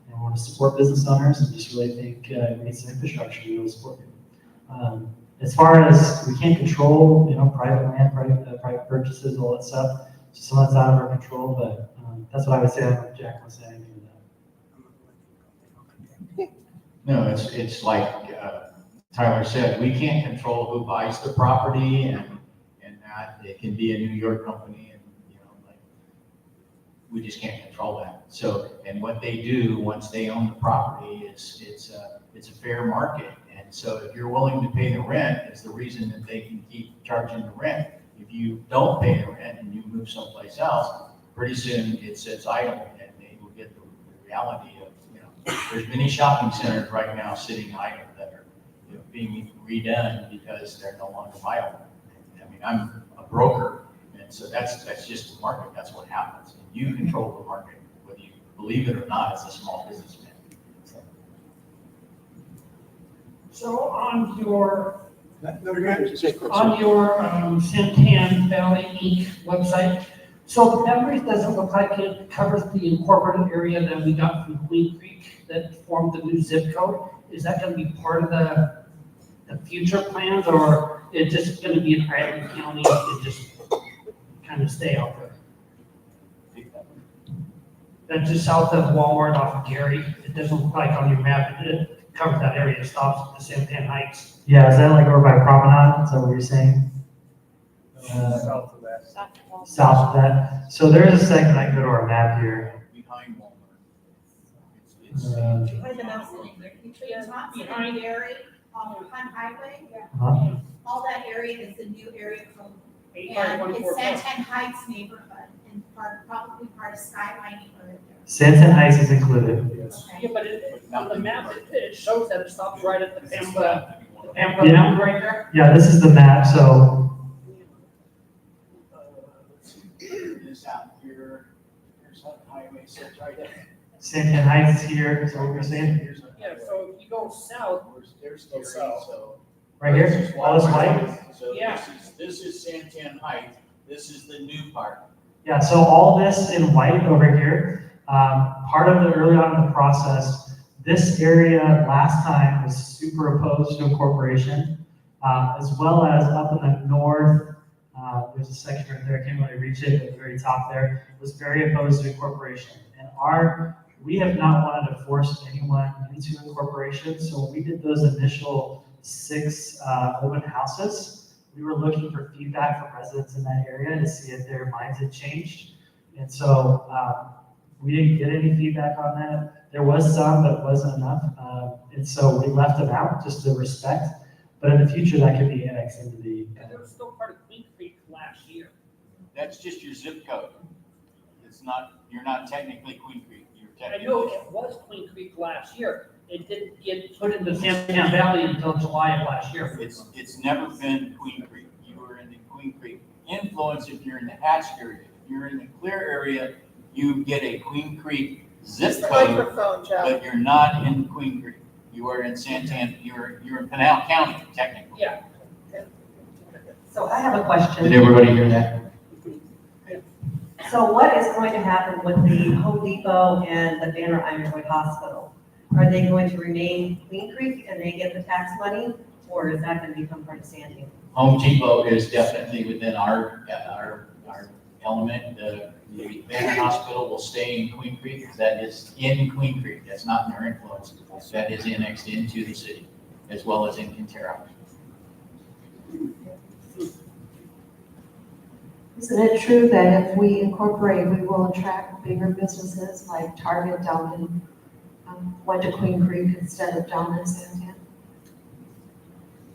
And I want to support business owners and just really think we need some infrastructure to be able to support people. As far as we can't control, you know, private land, private purchases, all that stuff. So some of that's out of our control, but that's what I would say. I don't know if Jack wants to say anything to that. No, it's like Tyler said, we can't control who buys the property and that it can be a New York company and, you know, like, we just can't control that. So, and what they do once they own the property is it's a fair market. And so if you're willing to pay the rent, it's the reason that they can keep charging the rent. If you don't pay the rent and you move someplace else, pretty soon it sits idle and they will get the reality of, you know, there's many shopping centers right now sitting idle that are, you know, being redone because they're no longer viable. I mean, I'm a broker, and so that's just the market. That's what happens. And you control the market, whether you believe it or not, as a small businessman. So on your On Tan Valley Inc. website, so the memories doesn't look like it covers the incorporated area that we got from Queen Creek that formed the new zip code. Is that gonna be part of the future plans, or is it just gonna be an island county and just kind of stay out there? That's just south of Walmart off of Gary. It doesn't look like on your map, it covers that area, it stops at the Santan Heights. Yeah, is that like over by Promenade? Is that what you're saying? South of that. South of that. So there is a second I can go to our map here. Behind Walmart. Behind the mountain. Between Thompson and Gary, on Hunt Highway, Uh-huh. all that area is a new area code. And 85144. it's Santan Heights neighborhood, and probably part of Skyline neighborhood there. Santan Heights is included. Yeah, but on the map, it shows that it stops right at the Pampa Yeah. Mountain right there. Yeah, this is the map. So This out here, here's that highway, sits right there. Santan Heights is here. So what we're saying Yeah, so if you go south, There's Gary, so. right here, all this white. So Yeah. this is Santan Heights, this is the new part. Yeah, so all this in white over here, part of the early on in the process, this area last time was super opposed to incorporation, as well as up in the north, there's a section right there, I can't really reach it, at the very top there, was very opposed to incorporation. And we have not wanted to force anyone into incorporation, so when we did those initial 6 open houses, we were looking for feedback from residents in that area to see if their minds had changed. And so we didn't get any feedback on that. There was some, but it wasn't enough. And so we left them out just to respect. But in the future, that could be annexed into the. it was still part of Queen Creek last year. That's just your zip code. It's not, you're not technically Queen Creek, you're I technically. know it was Queen Creek last year. It didn't get put into Santan Valley until July of last year. It's never been Queen Creek. You are in the Queen Creek influence if you're in the hatched area. If you're in the clear area, you get a Queen Creek zip The code, microphone, Joe. but you're not in Queen Creek. You are in Santan, you're in Pinal County technically. Yeah. So I have a question. Did everybody hear that? So what is going to happen with the Home Depot and the Banner Ironwood Hospital? Are they going to remain Queen Creek and they get the tax money, or is that going to become part of Sandy? Home Depot is definitely within our element. The Banner Hospital will stay in Queen Creek, because that is in Queen Creek. That's not in their influence. That is annexed into the city, as well as in Quintero. Isn't it true that if we incorporate, we will attract bigger businesses like Target down in, went to Queen Creek instead of down in Santan?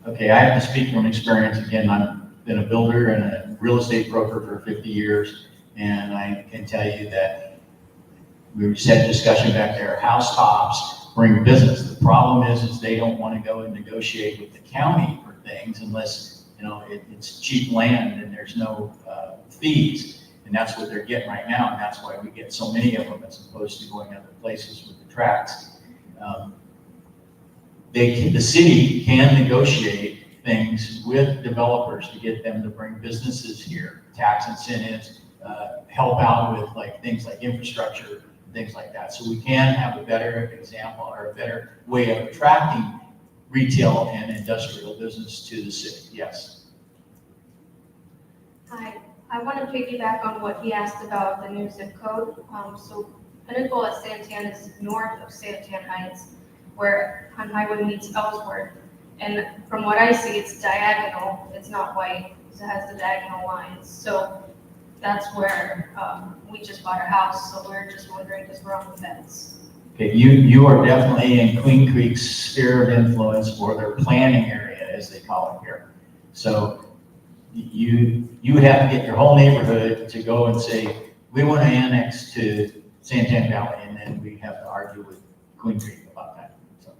Okay, I have to speak from experience. Again, I've been a builder and a real estate broker for 50 years, and I can tell you that we just had a discussion back there. Housetops bring business. The problem is they don't want to go and negotiate with the county for things unless, you know, it's cheap land and there's no fees. And that's what they're getting right now, and that's why we get so many of them as opposed to going other places with the tracks. The city can negotiate things with developers to get them to bring businesses here, tax incentives, help out with like things like infrastructure, things like that. So we can have a better example or a better way of attracting retail and industrial business to the city, yes. Hi, I want to piggyback on what he asked about the new zip code. So Pinnacle at Santan is north of Santan Heights, where on Highway meets Ellsworth. And from what I see, it's diagonal, it's not white, it has the diagonal lines. So that's where we just bought a house, so we're just wondering, because we're on the fence. Okay, you are definitely in Queen Creek's sphere of influence, or their planning area, as they call it here. So you would have to get your whole neighborhood to go and say, we want to annex to Santan Valley, and then we have to argue with Queen Creek about that. So.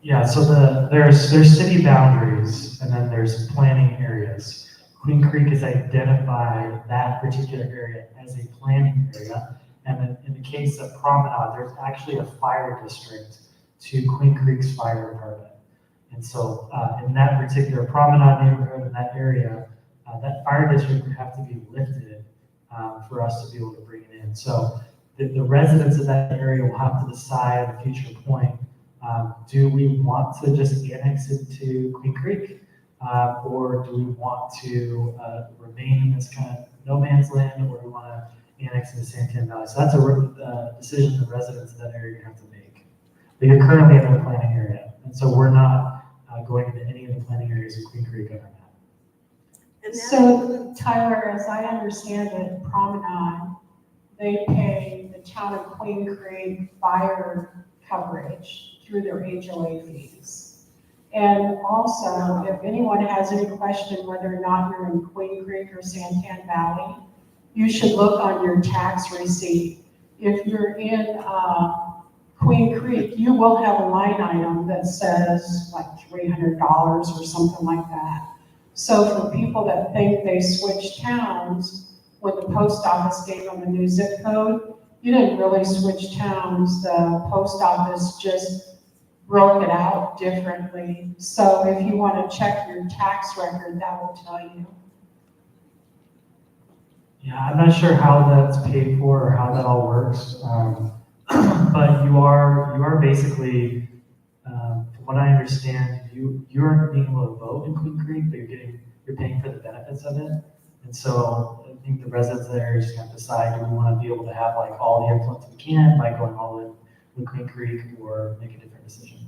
Yeah, so there's city boundaries, and then there's planning areas. Queen Creek has identified that particular area as a planning area, and then in the case of Promenade, there's actually a fire district to Queen Creek's fire department. And so in that particular Promenade neighborhood, in that area, that fire district would have to be lifted for us to be able to bring it in. So the residents of that area will have to decide at a future point, do we want to just annex it to Queen Creek? Or do we want to remain in this kind of no man's land, or do we want to annex it to Santan Valley? So that's a decision the residents of that area have to make. But you're currently in the planning area, and so we're not going into any of the planning areas of Queen Creek other than that. So Tyler, as I understand it, Promenade, they pay the town of Queen Creek fire coverage through their HOA fees. And also, if anyone has any question whether or not you're in Queen Creek or Santan Valley, you should look on your tax receipt. If you're in Queen Creek, you will have a line item that says like $300 or something like that. So for people that think they switched towns, when the post office gave them a new zip code, you didn't really switch towns. The post office just broke it out differently. So if you want to check your tax record, that will tell you. Yeah, I'm not sure how that's paid for or how that all works. But you are basically, from what I understand, you aren't being able to vote in Queen Creek, but you're paying for the benefits of it. And so I think the residents there just have to decide, do we want to be able to have like all the influence we can by going all in with Queen Creek, or make a different decision.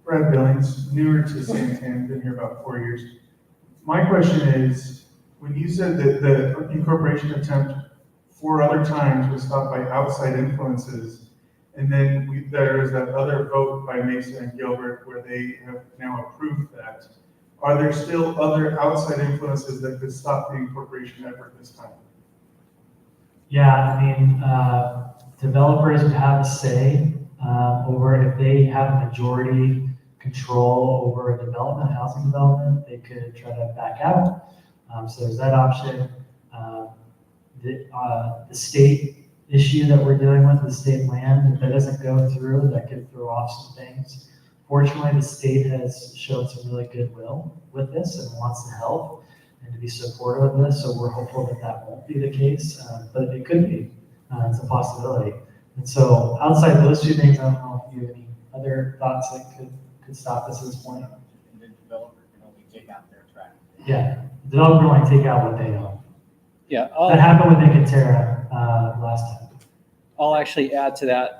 Brad Billings, newer to Santan, been here about 4 years. My question is, when you said that the incorporation attempt 4 other times was stopped by outside influences, and then there is that other vote by Mesa and Gilbert where they have now approved that, are there still other outside influences that could stop the incorporation effort this time? Yeah, I mean, developers would have a say over, if they have majority control over a development, housing development, they could try to back out. So there's that option. The state issue that we're dealing with, the state land, if that doesn't go through, that could throw off some things. Fortunately, the state has shown some really goodwill with this and wants to help and to be supportive of this. So we're hopeful that that won't be the case, but it could be. It's a possibility. And so outside those two things, I don't know if you have any other thoughts that could stop us at this point. And the developer can only take out their track. Yeah, the developer will only take out what they own. Yeah. That happened with Nicotera last time. I'll actually add to that.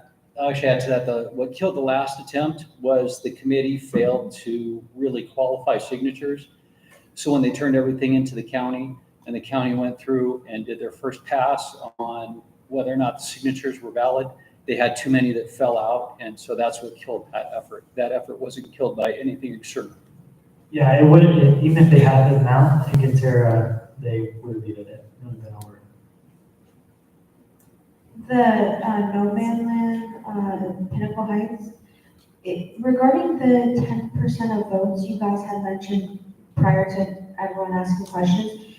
What killed the last attempt was the committee failed to really qualify signatures. So when they turned everything into the county, and the county went through and did their first pass on whether or not the signatures were valid, they had too many that fell out, and so that's what killed that effort. That effort wasn't killed by anything external. Yeah, it wouldn't, even if they had the amount, Nicotera, they would have needed it. It would have been over. The no man land, Pinnacle Heights, regarding the 10% of votes you guys had mentioned prior to everyone asking questions.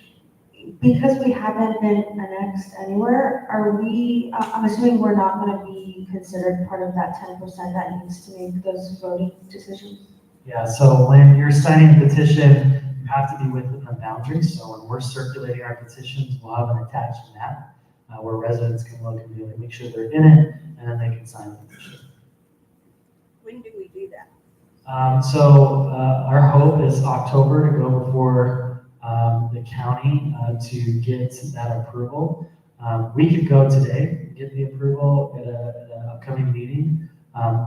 Because we haven't been annexed anywhere, are we, I'm assuming we're not gonna be considered part of that 10% that needs to make those voting decisions? Yeah, so when you're signing a petition, you have to be within the boundaries. So when we're circulating our petitions, we'll have an attached map where residents can look and be able to make sure they're in it, and then they can sign the petition. When do we do that? Our hope is October to go before the county to get that approval. We could go today, get the approval at an upcoming meeting.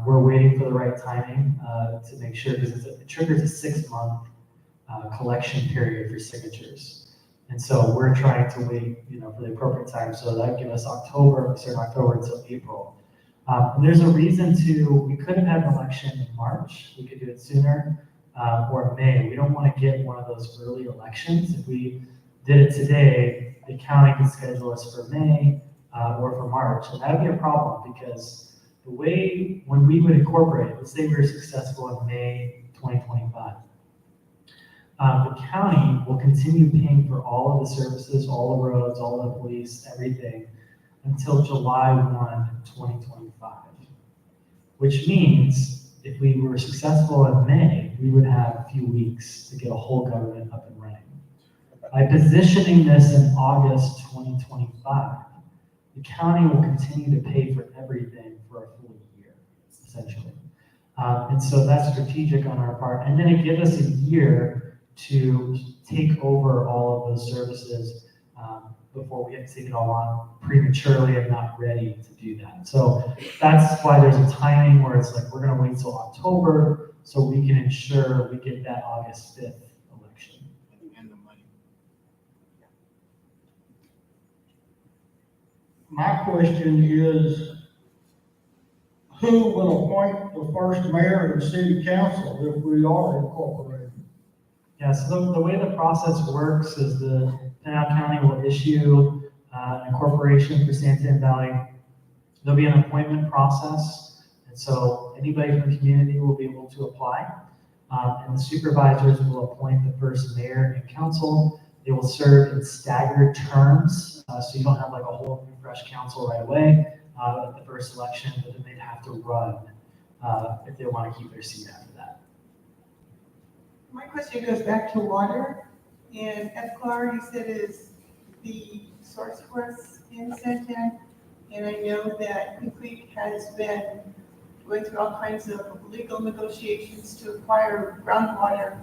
We're waiting for the right timing to make sure, because it triggers a 6-month collection period for signatures. And so we're trying to wait, for the appropriate time. So that would give us October until April. And there's a reason we could have had an election in March. We could do it sooner, or May. We don't want to get one of those early elections. If we did it today, the county could schedule us for May or for March. And that would be a problem, because the way, when we would incorporate, let's say we were successful in May 2025, the county will continue paying for all of the services, all the roads, all the police, everything, until July 1, 2025. Which means if we were successful in May, we would have a few weeks to get a whole government up and running. By positioning this in August 2025, the county will continue to pay for everything for a full year, essentially. And so that's strategic on our part. And then it gives us a year to take over all of those services before we have to take it all on prematurely and not ready to do that. So that's why there's a timing where it's like, we're gonna wait till October so we can ensure we get that August 5th election. And the money. My question is, who will appoint the first mayor and city council if we are incorporated? Yeah, so the way the process works is the Pinal County will issue an incorporation for Tan Valley. There'll be an appointment process, and so anybody from the community will be able to apply. And the supervisors will appoint the first mayor and council. They will serve in staggered terms, so you don't have like a whole new fresh council right away at the first election, but then they'd have to run if they want to keep their seat after that. My question goes back to water, and FCLAR, you said, is the source for us in Santan, and I know that Queen Creek has been going through all kinds of legal negotiations to acquire groundwater,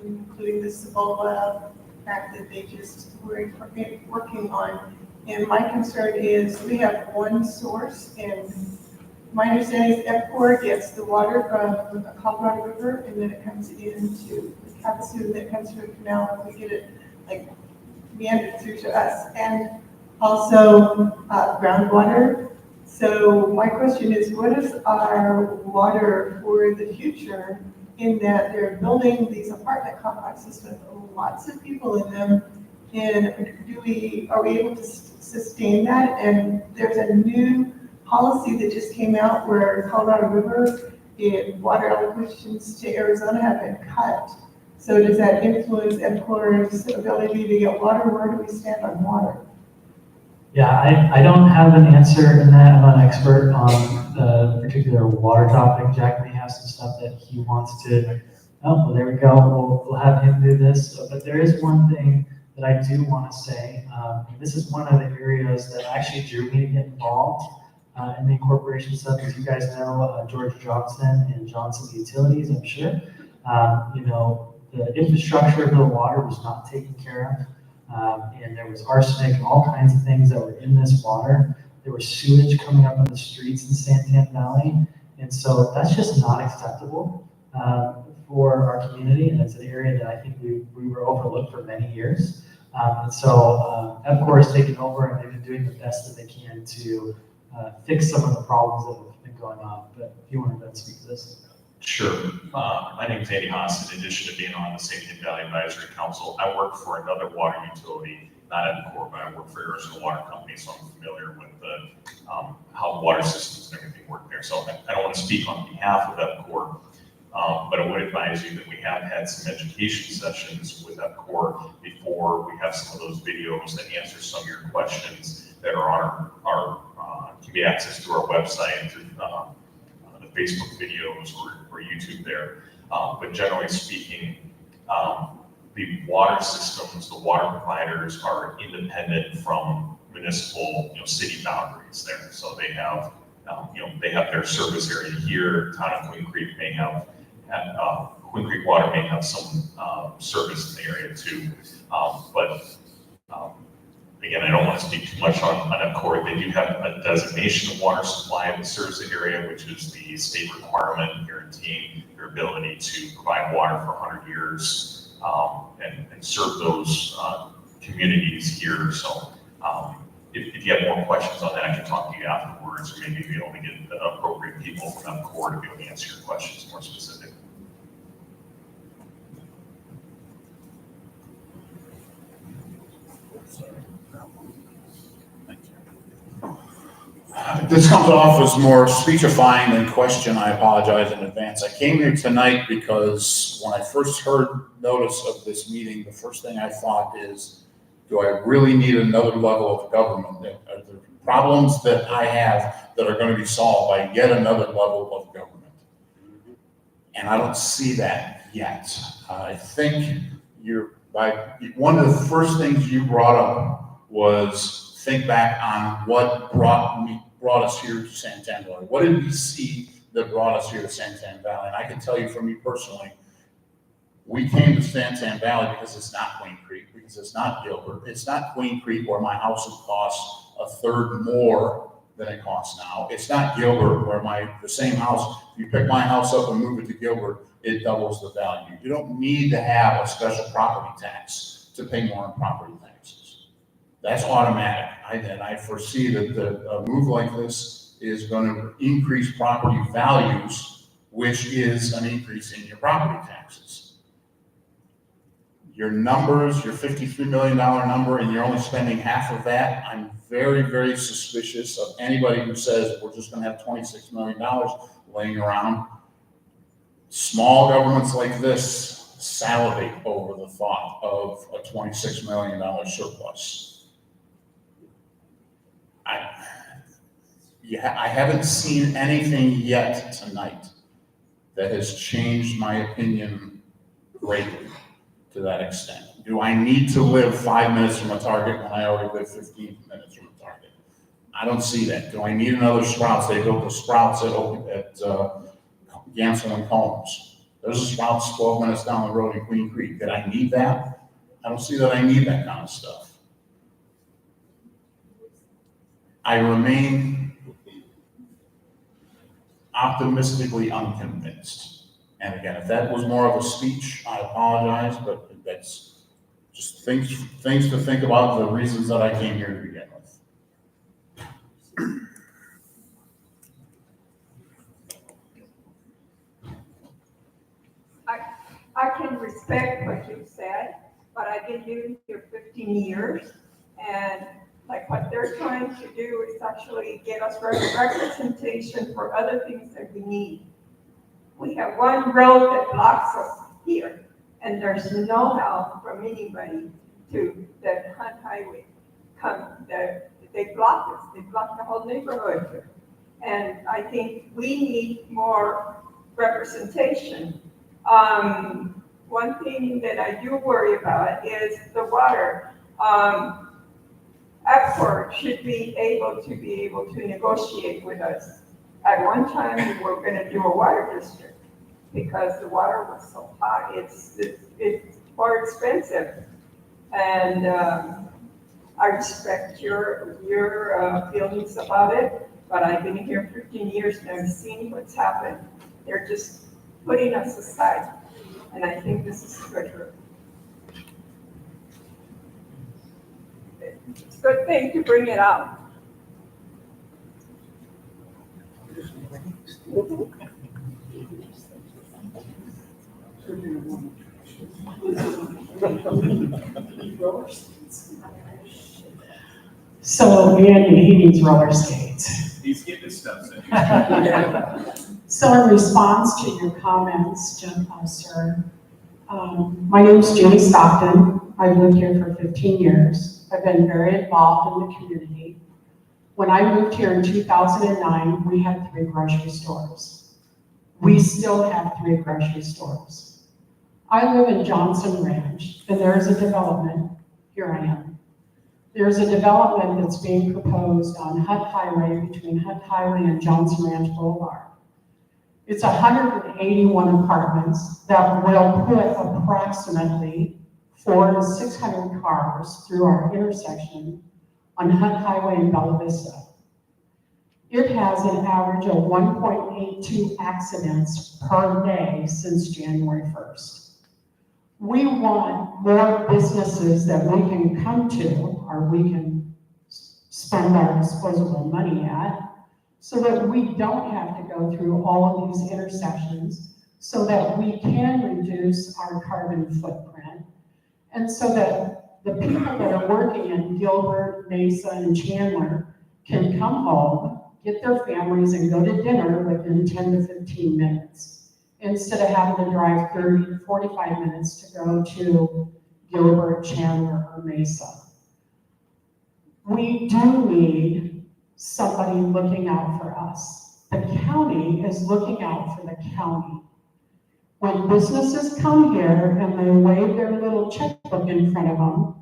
including the Cibola fact that they just were working on. And my concern is we have one source, and my understanding is EPCOR gets the water from the Colorado River, and then it comes into the Havasu, and then it comes through a canal, and we get it like meandered through to us, and also groundwater. So my question is, what is our water for the future, in that they're building these apartment complexes with lots of people in them, and are we able to sustain that? And there's a new policy that just came out where Colorado River, water allocations to Arizona have been cut. So does that influence EPCOR's ability to get water? Where do we stand on water? Yeah, I don't have an answer in that. I'm not an expert on the particular water topic. Jack may have some stuff that he wants to, well, there we go. We'll have him do this. So, but there is one thing that I do want to say. This is one of the areas that actually drew me to get involved in the incorporation stuff. As you guys know, George Johnson and Johnson Utilities, I'm sure. The infrastructure for the water was not taken care of. And there was arsenic and all kinds of things that were in this water. There was sewage coming up in the streets in Santan Valley. And so that's just not acceptable for our community. And it's an area that I think we were overlooked for many years. And so EPCOR has taken over, and they've been doing the best that they can to fix some of the problems that have been going on. But if you want to speak to this. Sure. My name is Andy Haas. In addition to being on the Tan Valley Advisory Council, I work for another water utility, not EPCOR, but I work for Arizona Water Company, so I'm familiar with how water systems and everything work there. So I don't want to speak on behalf of EPCOR, But I would advise you that we have had some education sessions with EPCOR before we have some of those videos that answer some of your questions that are on can be accessed through our website, through the Facebook videos or YouTube there. But generally speaking, the water systems, the water providers are independent from municipal, city boundaries there. So they have, they have their service area here. Town of Queen Creek may have, Queen Creek Water may have some service in the area too. Again, I don't want to speak too much on EPCOR. They do have a designation of water supply that serves the area, which is the state requirement guaranteeing their ability to provide water for 100 years and serve those communities here. So if you have more questions on that, I can talk to you afterwards, or maybe be able to get the appropriate people from EPCOR to be able to answer your questions more specifically. This comes off as more speechifying than question. I apologize in advance. I came here tonight because when I first heard notice of this meeting, the first thing I thought is, do I really need another level of government? Are there problems that I have that are going to be solved by yet another level of government? And I don't see that yet. I think one of the first things you brought up was think back on what brought us here to Santan Valley. What did we see that brought us here to Santan Valley? And I can tell you from me personally, we came to Santan Valley because it's not Queen Creek, because it's not Gilbert, it's not Queen Creek where my house would cost a third more than it costs now. It's not Gilbert where the same house, if you pick my house up and move it to Gilbert, it doubles the value. You don't need to have a special property tax to pay more in property taxes. That's automatic. And I foresee that a move like this is going to increase property values, which is an increase in your property taxes. Your numbers, your $53 million number, and you're only spending half of that, I'm very, very suspicious of anybody who says we're just going to have $26 million laying around. Small governments like this salivate over the thought of a $26 million surplus. I haven't seen anything yet tonight that has changed my opinion greatly to that extent. Do I need to live 5 minutes from a Target when I already live 15 minutes from a Target? I don't see that. Do I need another Sprouts? They built the Sprouts at Gansel and Combs. There's a Sprouts 12 minutes down the road in Queen Creek. Did I need that? I don't see that I need that kind of stuff. I remain optimistically unconvinced. And again, if that was more of a speech, I apologize, but that's just things to think about, the reasons that I came here to begin with. I can respect what you said, but I've been living here 15 years, and like what they're trying to do is actually get us representation for other things that we need. We have one road that blocks us here, and there's no help from anybody to the Hunt Highway. They block us, they block the whole neighborhood here. And I think we need more representation. One thing that I do worry about is the water. EPCOR should be able to negotiate with us. At one time, we were going to do a water district because the water was so high. It's more expensive, and I respect your feelings about it. But I've been here 15 years and I've seen what's happened. They're just putting us aside, and I think this is good. It's a good thing to bring it up. So Andy, he needs roller skates. He's getting his steps in. So in response to your comments, sir, my name is Judy Stockton. I've lived here for 15 years. I've been very involved in the community. When I moved here in 2009, we had 3 grocery stores. We still have 3 grocery stores. I live in Johnson Ranch, and there's a development, here I am. There's a development that's being proposed on Hutt Highway, between Hutt Highway and Johnson Ranch Boulevard. It's 181 apartments that will put approximately 400 to 600 cars through our intersection on Hutt Highway in Bella Vista. It has an average of 1.82 accidents per day since January 1st. We want more businesses that we can come to, or we can spend our disposable money at, so that we don't have to go through all of these intersections, so that we can reduce our carbon footprint, and so that the people that are working in Gilbert, Mesa, and Chandler can come home, get their families, and go to dinner within 10 to 15 minutes, instead of having to drive 30 to 45 minutes to go to Gilbert, Chandler, or Mesa. We do need somebody looking out for us. The county is looking out for the county. When businesses come here and they wave their little checkbook in front of them,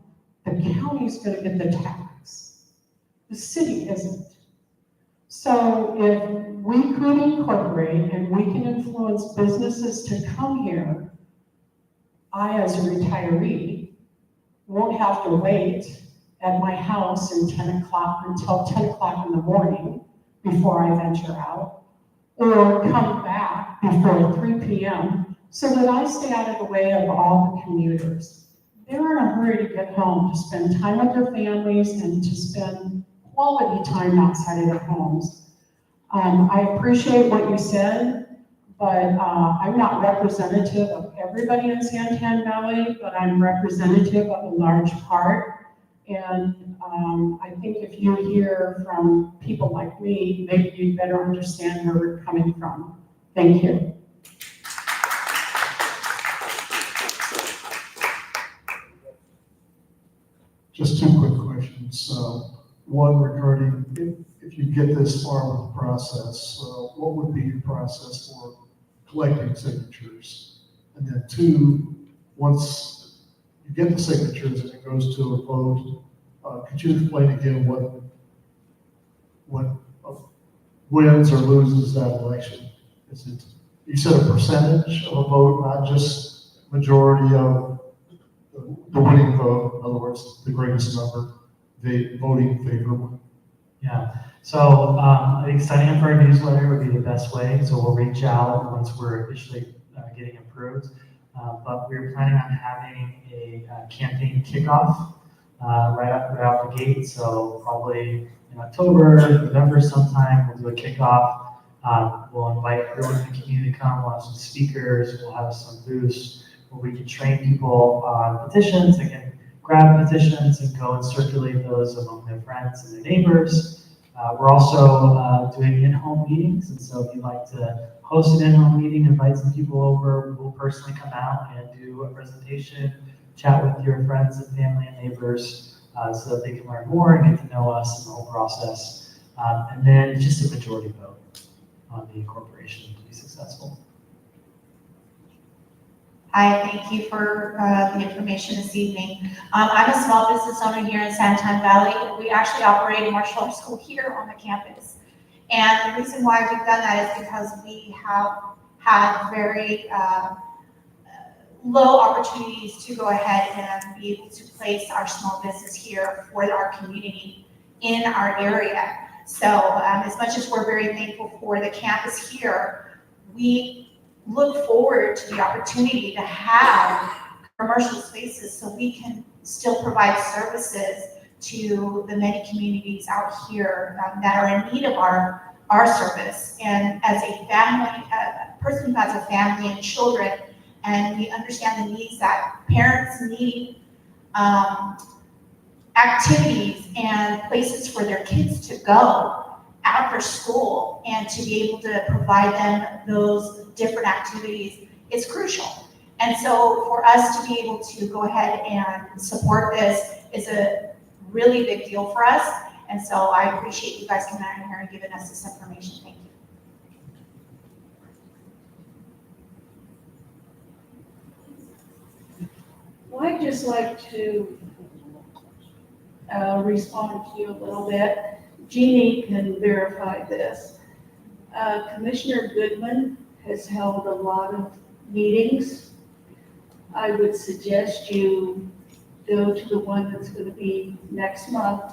the county's going to get the tax. The city isn't. So if we could incorporate and we can influence businesses to come here, I, as a retiree, won't have to wait at my house until 10 o'clock in the morning before I venture out, or come back before 3 p.m. so that I stay out of the way of all the commuters. They're in a hurry to get home, to spend time with their families and to spend quality time outside of their homes. I appreciate what you said, but I'm not representative of everybody in Tan Valley, but I'm representative of a large part. And I think if you hear from people like me, maybe you better understand where we're coming from. Thank you. Just 2 quick questions. One regarding if you get this far with the process, what would be your process for collecting signatures? And then 2, once you get the signatures and it goes to a vote, could you explain again what wins or loses that election? Is it, you said a percentage of a vote, not just majority of the winning vote, in other words, the greatest number, the voting favorably? Yeah, so I think signing up for our newsletter would be the best way. So we'll reach out once we're officially getting approved. But we're planning on having a campaign kickoff right out the gate. So probably in October, November sometime, we'll do a kickoff. We'll invite everyone in the community to come. We'll have some speakers. We'll have some booths where we can train people on petitions. They can grab petitions and go and circulate those among their friends and their neighbors. We're also doing in-home meetings. And so if you'd like to host an in-home meeting, invite some people over, we'll personally come out and do a presentation, chat with your friends and family and neighbors so that they can learn more and get to know us and the whole process. And then just a majority vote on the incorporation to be successful. Hi, thank you for the information this evening. I'm a small business owner here in Tan Valley. We actually operate a martial arts school here on the campus. And the reason why we've done that is because we have had very low opportunities to go ahead and be able to place our small business here for our community in our area. So as much as we're very thankful for the campus here, we look forward to the opportunity to have commercial spaces so we can still provide services to the many communities out here that are in need of our service. And as a family, a person who has a family and children, and we understand the needs that parents need, activities and places for their kids to go. after school and to be able to provide them those different activities is crucial. And so for us to be able to go ahead and support this is a really big deal for us. And so I appreciate you guys coming out here and giving us this information. Thank you. Well, I'd just like to respond to you a little bit. Jeannie can verify this. Commissioner Goodman has held a lot of meetings. I would suggest you go to the one that's going to be next month.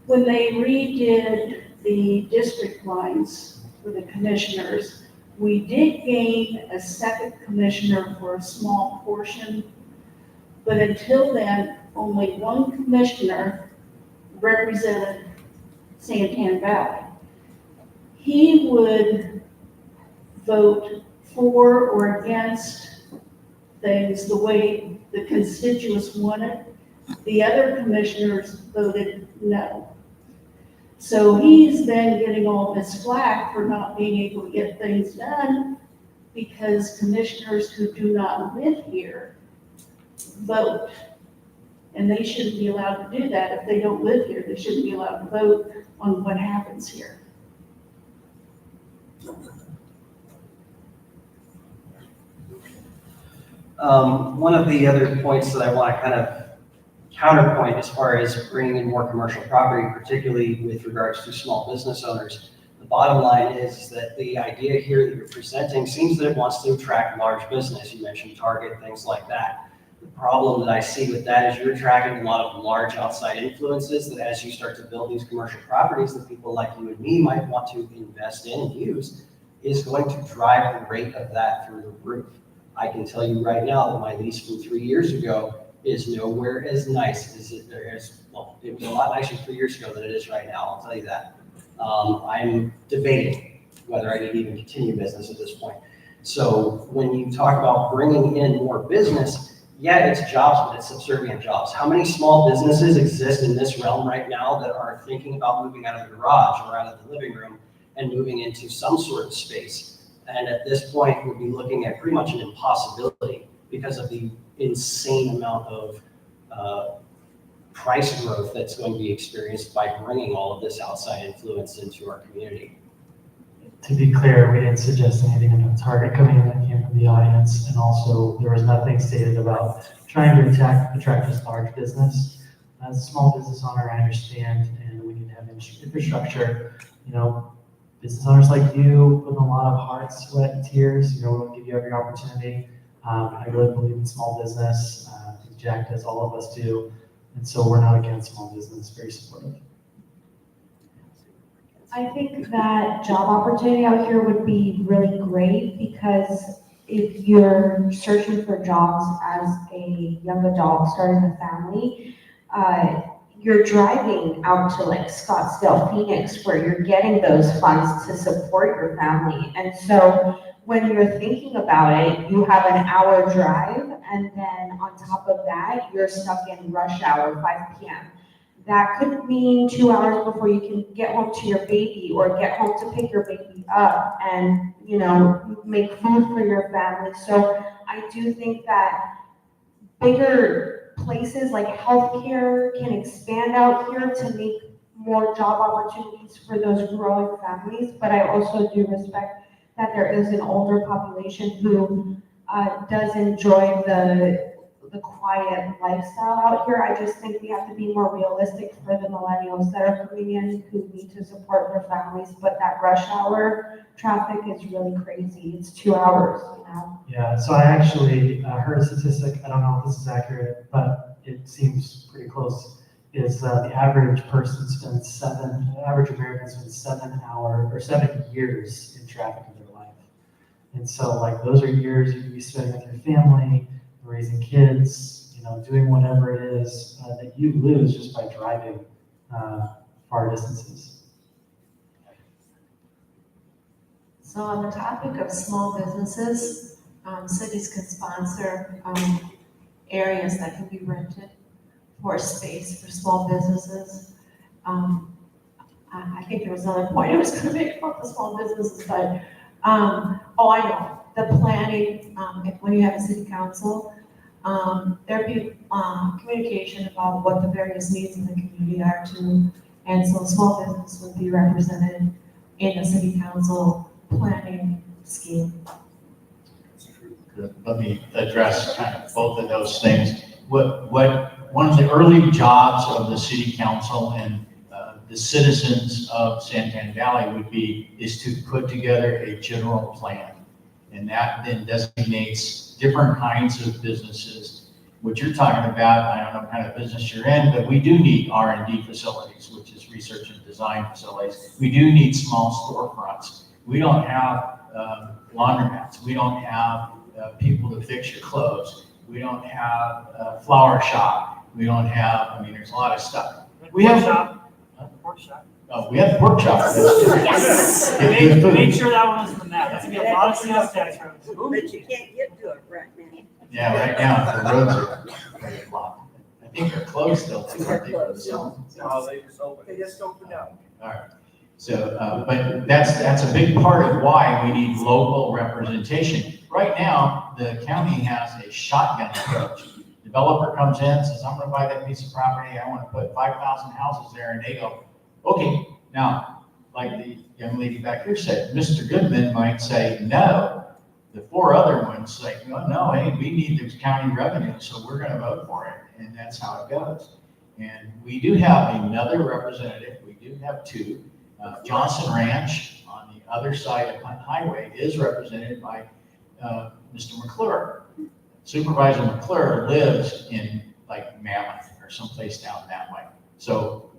When they redid the district lines for the commissioners, we did gain a second commissioner for a small portion, but until then, only one commissioner represented Santan Valley. He would vote for or against things the way the constituents wanted. The other commissioners voted no. So he's been getting all this flack for not being able to get things done because commissioners who do not live here vote. And they shouldn't be allowed to do that. If they don't live here, they shouldn't be allowed to vote on what happens here. One of the other points that I want to kind of counterpoint as far as bringing in more commercial property, particularly with regards to small business owners, the bottom line is that the idea here that you're presenting seems that it wants to attract large business. You mentioned Target, things like that. The problem that I see with that is you're attracting a lot of large outside influences that as you start to build these commercial properties that people like you and me might want to invest in and use is going to drive the rate of that through the roof. I can tell you right now that my lease from 3 years ago is nowhere as nice as it is. Well, it was a lot nicer 3 years ago than it is right now, I'll tell you that. I'm debating whether I need to even continue business at this point. So when you talk about bringing in more business, yeah, it's jobs, but it's subservient jobs. How many small businesses exist in this realm right now that are thinking about moving out of the garage or out of the living room and moving into some sort of space? And at this point, we'll be looking at pretty much an impossibility because of the insane amount of price growth that's going to be experienced by bringing all of this outside influence into our community. To be clear, we didn't suggest anything about Target coming in that came from the audience, and also there was nothing stated about trying to attract this large business. As a small business owner, I understand, and we need to have infrastructure. You know, business owners like you put in a lot of heart, sweat, and tears. You know, we'll give you every opportunity. I really believe in small business. Jack does, all of us do, and so we're not against small business. Very supportive. I think that job opportunity out here would be really great because if you're searching for jobs as a young adult starting a family, you're driving out to like Scottsdale, Phoenix, where you're getting those funds to support your family. And so when you're thinking about it, you have an hour drive, and then on top of that, you're stuck in rush hour, 5 p.m. That could mean 2 hours before you can get home to your baby or get home to pick your baby up and, you know, make food for your family. So I do think that bigger places like healthcare can expand out here to make more job opportunities for those growing families. But I also do respect that there is an older population who does enjoy the quiet lifestyle out here. I just think we have to be more realistic for the millennials that are coming in who need to support their families, but that rush hour traffic is really crazy. It's 2 hours, you know? Yeah, so I actually heard a statistic, I don't know if this is accurate, but it seems pretty close, is the average person spends the average American spends 7 years in traffic in their life. And so like those are years you can be spending with your family, raising kids, you know, doing whatever it is that you lose just by driving far distances. So on the topic of small businesses, cities can sponsor areas that can be rented for space for small businesses. I think there was another point I was gonna make about the small businesses, but, I know, the planning, when you have a city council, there'd be, communication about what the various needs of the community are too. And so small business would be represented in the city council planning scheme. Good. Let me address kind of both of those things. One of the early jobs of the city council and the citizens of Santan Valley is to put together a general plan. And that then designates different kinds of businesses. What you're talking about, I don't know what kind of business you're in, but we do need R&D facilities, which is research and design facilities. We do need small storefronts. We don't have laundromats. We don't have people to fix your clothes. We don't have a flower shop. We don't have, there's a lot of stuff. We have Pork shop. Oh, we have pork chop. Yes. Make sure that one was from that. That's gonna be a lot of sales tax revenue. But you can't get to it right now. Yeah, right now, the roads are very blocked. I think they're closed still. They're closed. No, They just opened up. All right. So, but that's a big part of why we need local representation. Right now, the county has a shotgun approach. Developer comes in, says, I'm gonna buy that piece of property, I wanna put 5,000 houses there, and they go, okay. Now, like the young lady back here said, Mr. Goodman might say no. The 4 other ones say, no, hey, we need the county revenue, so we're gonna vote for it, and that's how it goes. And we do have another representative, we do have 2. Johnson Ranch on the other side of Hunt Highway is represented by Mr. McClure. Supervisor McClure lives in like Mammoth or someplace down that way. So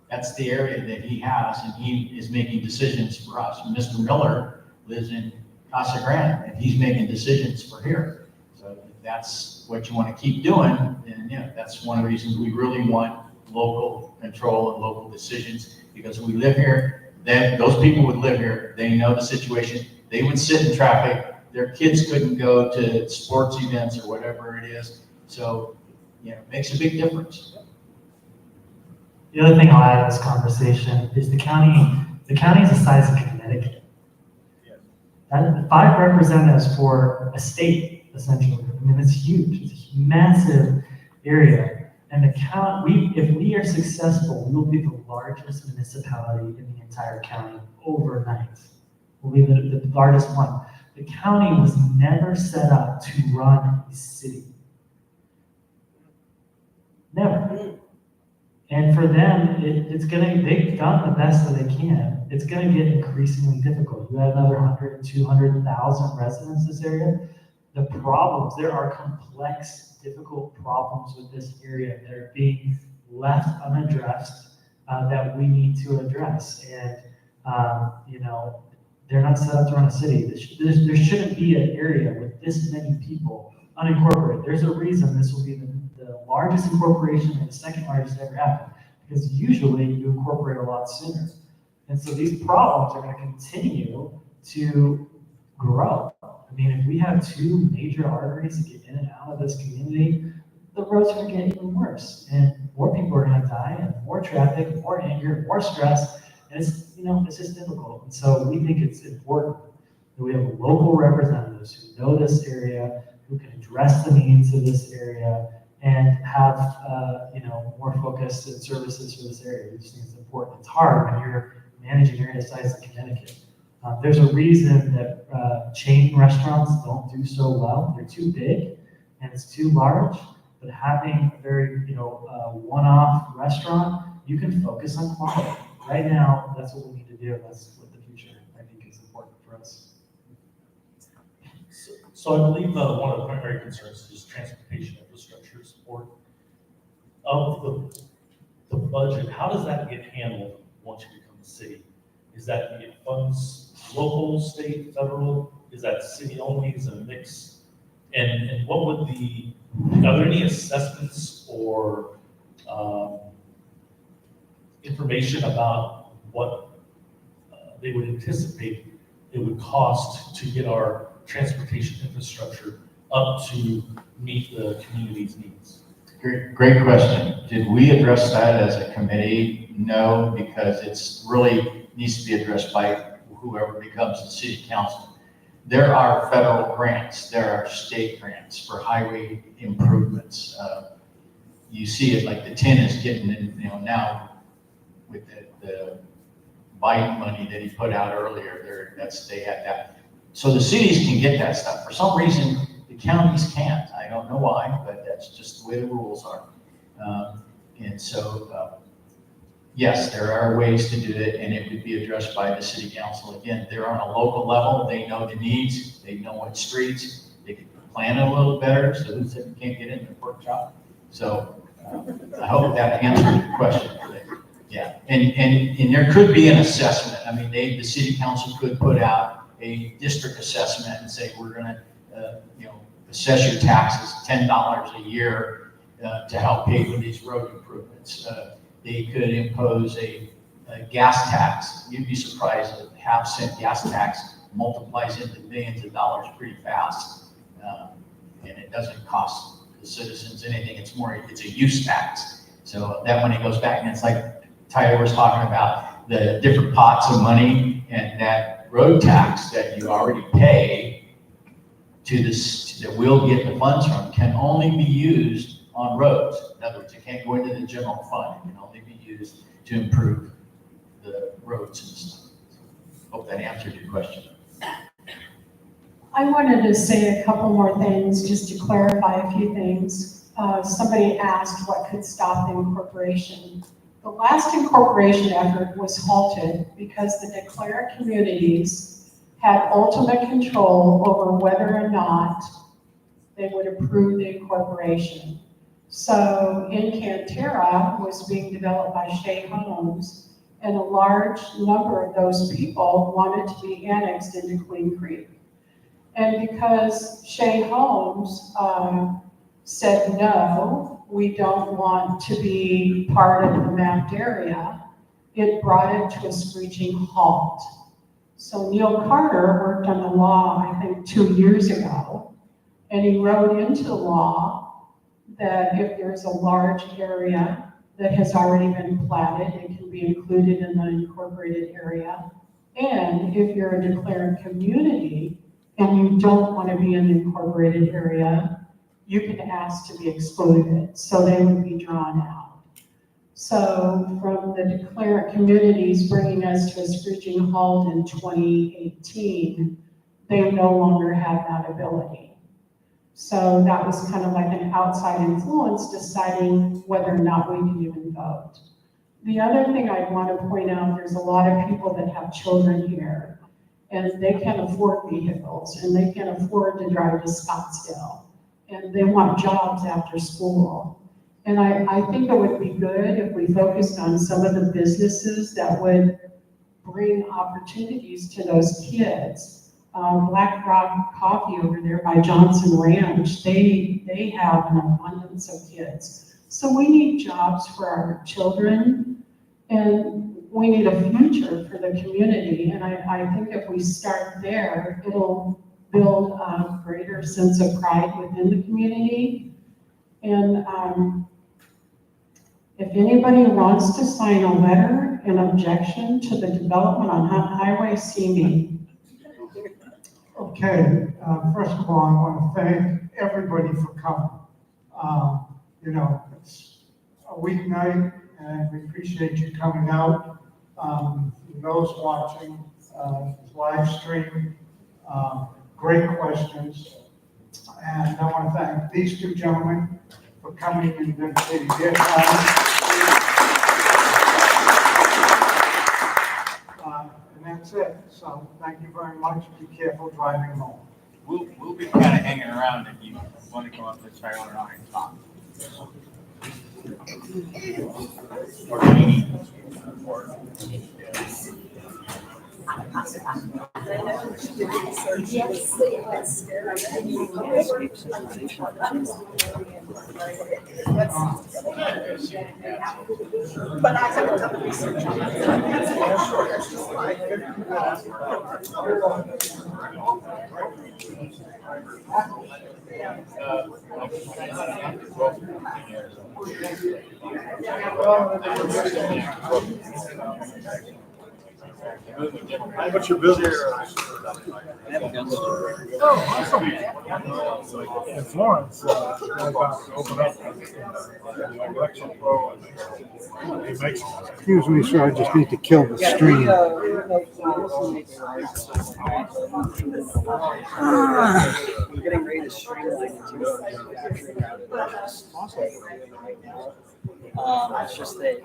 that's the area that he has, and he is making decisions for us. And Mr. Miller lives in Casa Grande, and he's making decisions for here. So if that's what you want to keep doing, then that's one of the reasons we really want local control and local decisions, because we live here, then those people would live here, they know the situation, they would sit in traffic, their kids couldn't go to sports events or whatever it is. So, it makes a big difference. The other thing I'll add to this conversation is the county is the size of Connecticut. And 5 representatives for a state, essentially. It's huge. It's a massive area. And if we are successful, we will be the largest municipality in the entire county overnight. We'll be the largest one. The county was never set up to run a city. Never. And for them, they've done the best that they can. It's gonna get increasingly difficult. You have another 100, 200,000 residents in this area. The problems, there are complex, difficult problems with this area that are being left unaddressed that we need to address. And, they're not set up to run a city. There shouldn't be an area with this many people unincorporated. There's a reason this will be the largest incorporation and the second largest ever happened, because usually you incorporate a lot sooner. And so these problems are going to continue to grow. If we have 2 major arteries to get in and out of this community, the roads are going to get even worse, and more people are going to die, and more traffic, more anger, more stress, and it's just difficult. And so we think it's important that we have local representatives who know this area, who can address the needs of this area, and have more focus and services for this area. We just think it's important. It's hard when you're managing area size of Connecticut. There's a reason that chain restaurants don't do so well. They're too big and it's too large. But having a very one-off restaurant, you can focus on quality. Right now, that's what we need to do. That's what the future, I think, is important for us. So I believe one of the primary concerns is transportation infrastructure support. Of the budget, how does that get handled once you become a city? Is that it funds local, state, federal? Is that city only? Is it a mix? And what would are there any assessments or information about what they would anticipate it would cost to get our transportation infrastructure up to meet the community's needs? Great question. Did we address that as a committee? No, because it's really needs to be addressed by whoever becomes the city council. There are federal grants, there are state grants for highway improvements. You see it like the 10 is getting in, now with the Biden money that he put out earlier, they had that. So the cities can get that stuff. For some reason, the counties can't. I don't know why, but that's just the way the rules are. And so, yes, there are ways to do it, and it would be addressed by the city council. Again, they're on a local level. They know the needs. They know what streets. They can plan a little better. So who said you can't get in the workshop? So I hope that answers your question. Yeah, and there could be an assessment. I mean, the city council could put out a district assessment and say, we're gonna, assess your taxes $10 a year to help pay for these road improvements. They could impose a gas tax. You'd be surprised that a half-cent gas tax multiplies into millions of dollars pretty fast. And it doesn't cost the citizens anything. It's a use tax. So that money goes back, and it's like Tyler was talking about the different pots of money, and that road tax that you already pay to this, that we'll get the funds from, can only be used on roads. In other words, it can't go into the general fund. It can only be used to improve the roads and stuff. Hope that answered your question. I wanted to say a couple more things just to clarify a few things. Somebody asked what could stop the incorporation. The last incorporation effort was halted because the declarant communities had ultimate control over whether or not they would approve the incorporation. So Encantera was being developed by Shea Homes, and a large number of those people wanted to be annexed into Queen Creek. And because Shea Homes said, no, we don't want to be part of the mapped area, it brought it to a screeching halt. So Neil Carter worked on the law, I think 2 years ago, and he wrote into the law that if there's a large area that has already been platted, it can be included in the incorporated area. And if you're a declared community and you don't want to be in the incorporated area, you can ask to be excluded, so they would be drawn out. So from the declarant communities bringing us to a screeching halt in 2018, they no longer have that ability. So that was kind of like an outside influence deciding whether or not we can even vote. The other thing I want to point out, there's a lot of people that have children here, and they can't afford vehicles, and they can't afford to drive to Scottsdale, and they want jobs after school. And I think it would be good if we focused on some of the businesses that would bring opportunities to those kids. Black Rock Coffee over there by Johnson Ranch, they have an abundance of kids. So we need jobs for our children, and we need a future for the community. And I think if we start there, it'll build a greater sense of pride within the community. And if anybody wants to sign a letter in objection to the development on Highway, see me. Okay, first of all, I want to thank everybody for coming. It's a weeknight, and we appreciate you coming out. Those watching this live stream, great questions. And I want to thank these two gentlemen for coming and dedicating their time. And that's it. So thank you very much. Be careful driving home. We'll be kind of hanging around if you want to come up with Tyler and I and talk. But I haven't done the research on that. It's just like, What's your business? Oh, awesome. In Florence, they're about to open up Excuse me, sir, I just need to kill the stream. We're getting ready to streamline into manufacturing. It's just that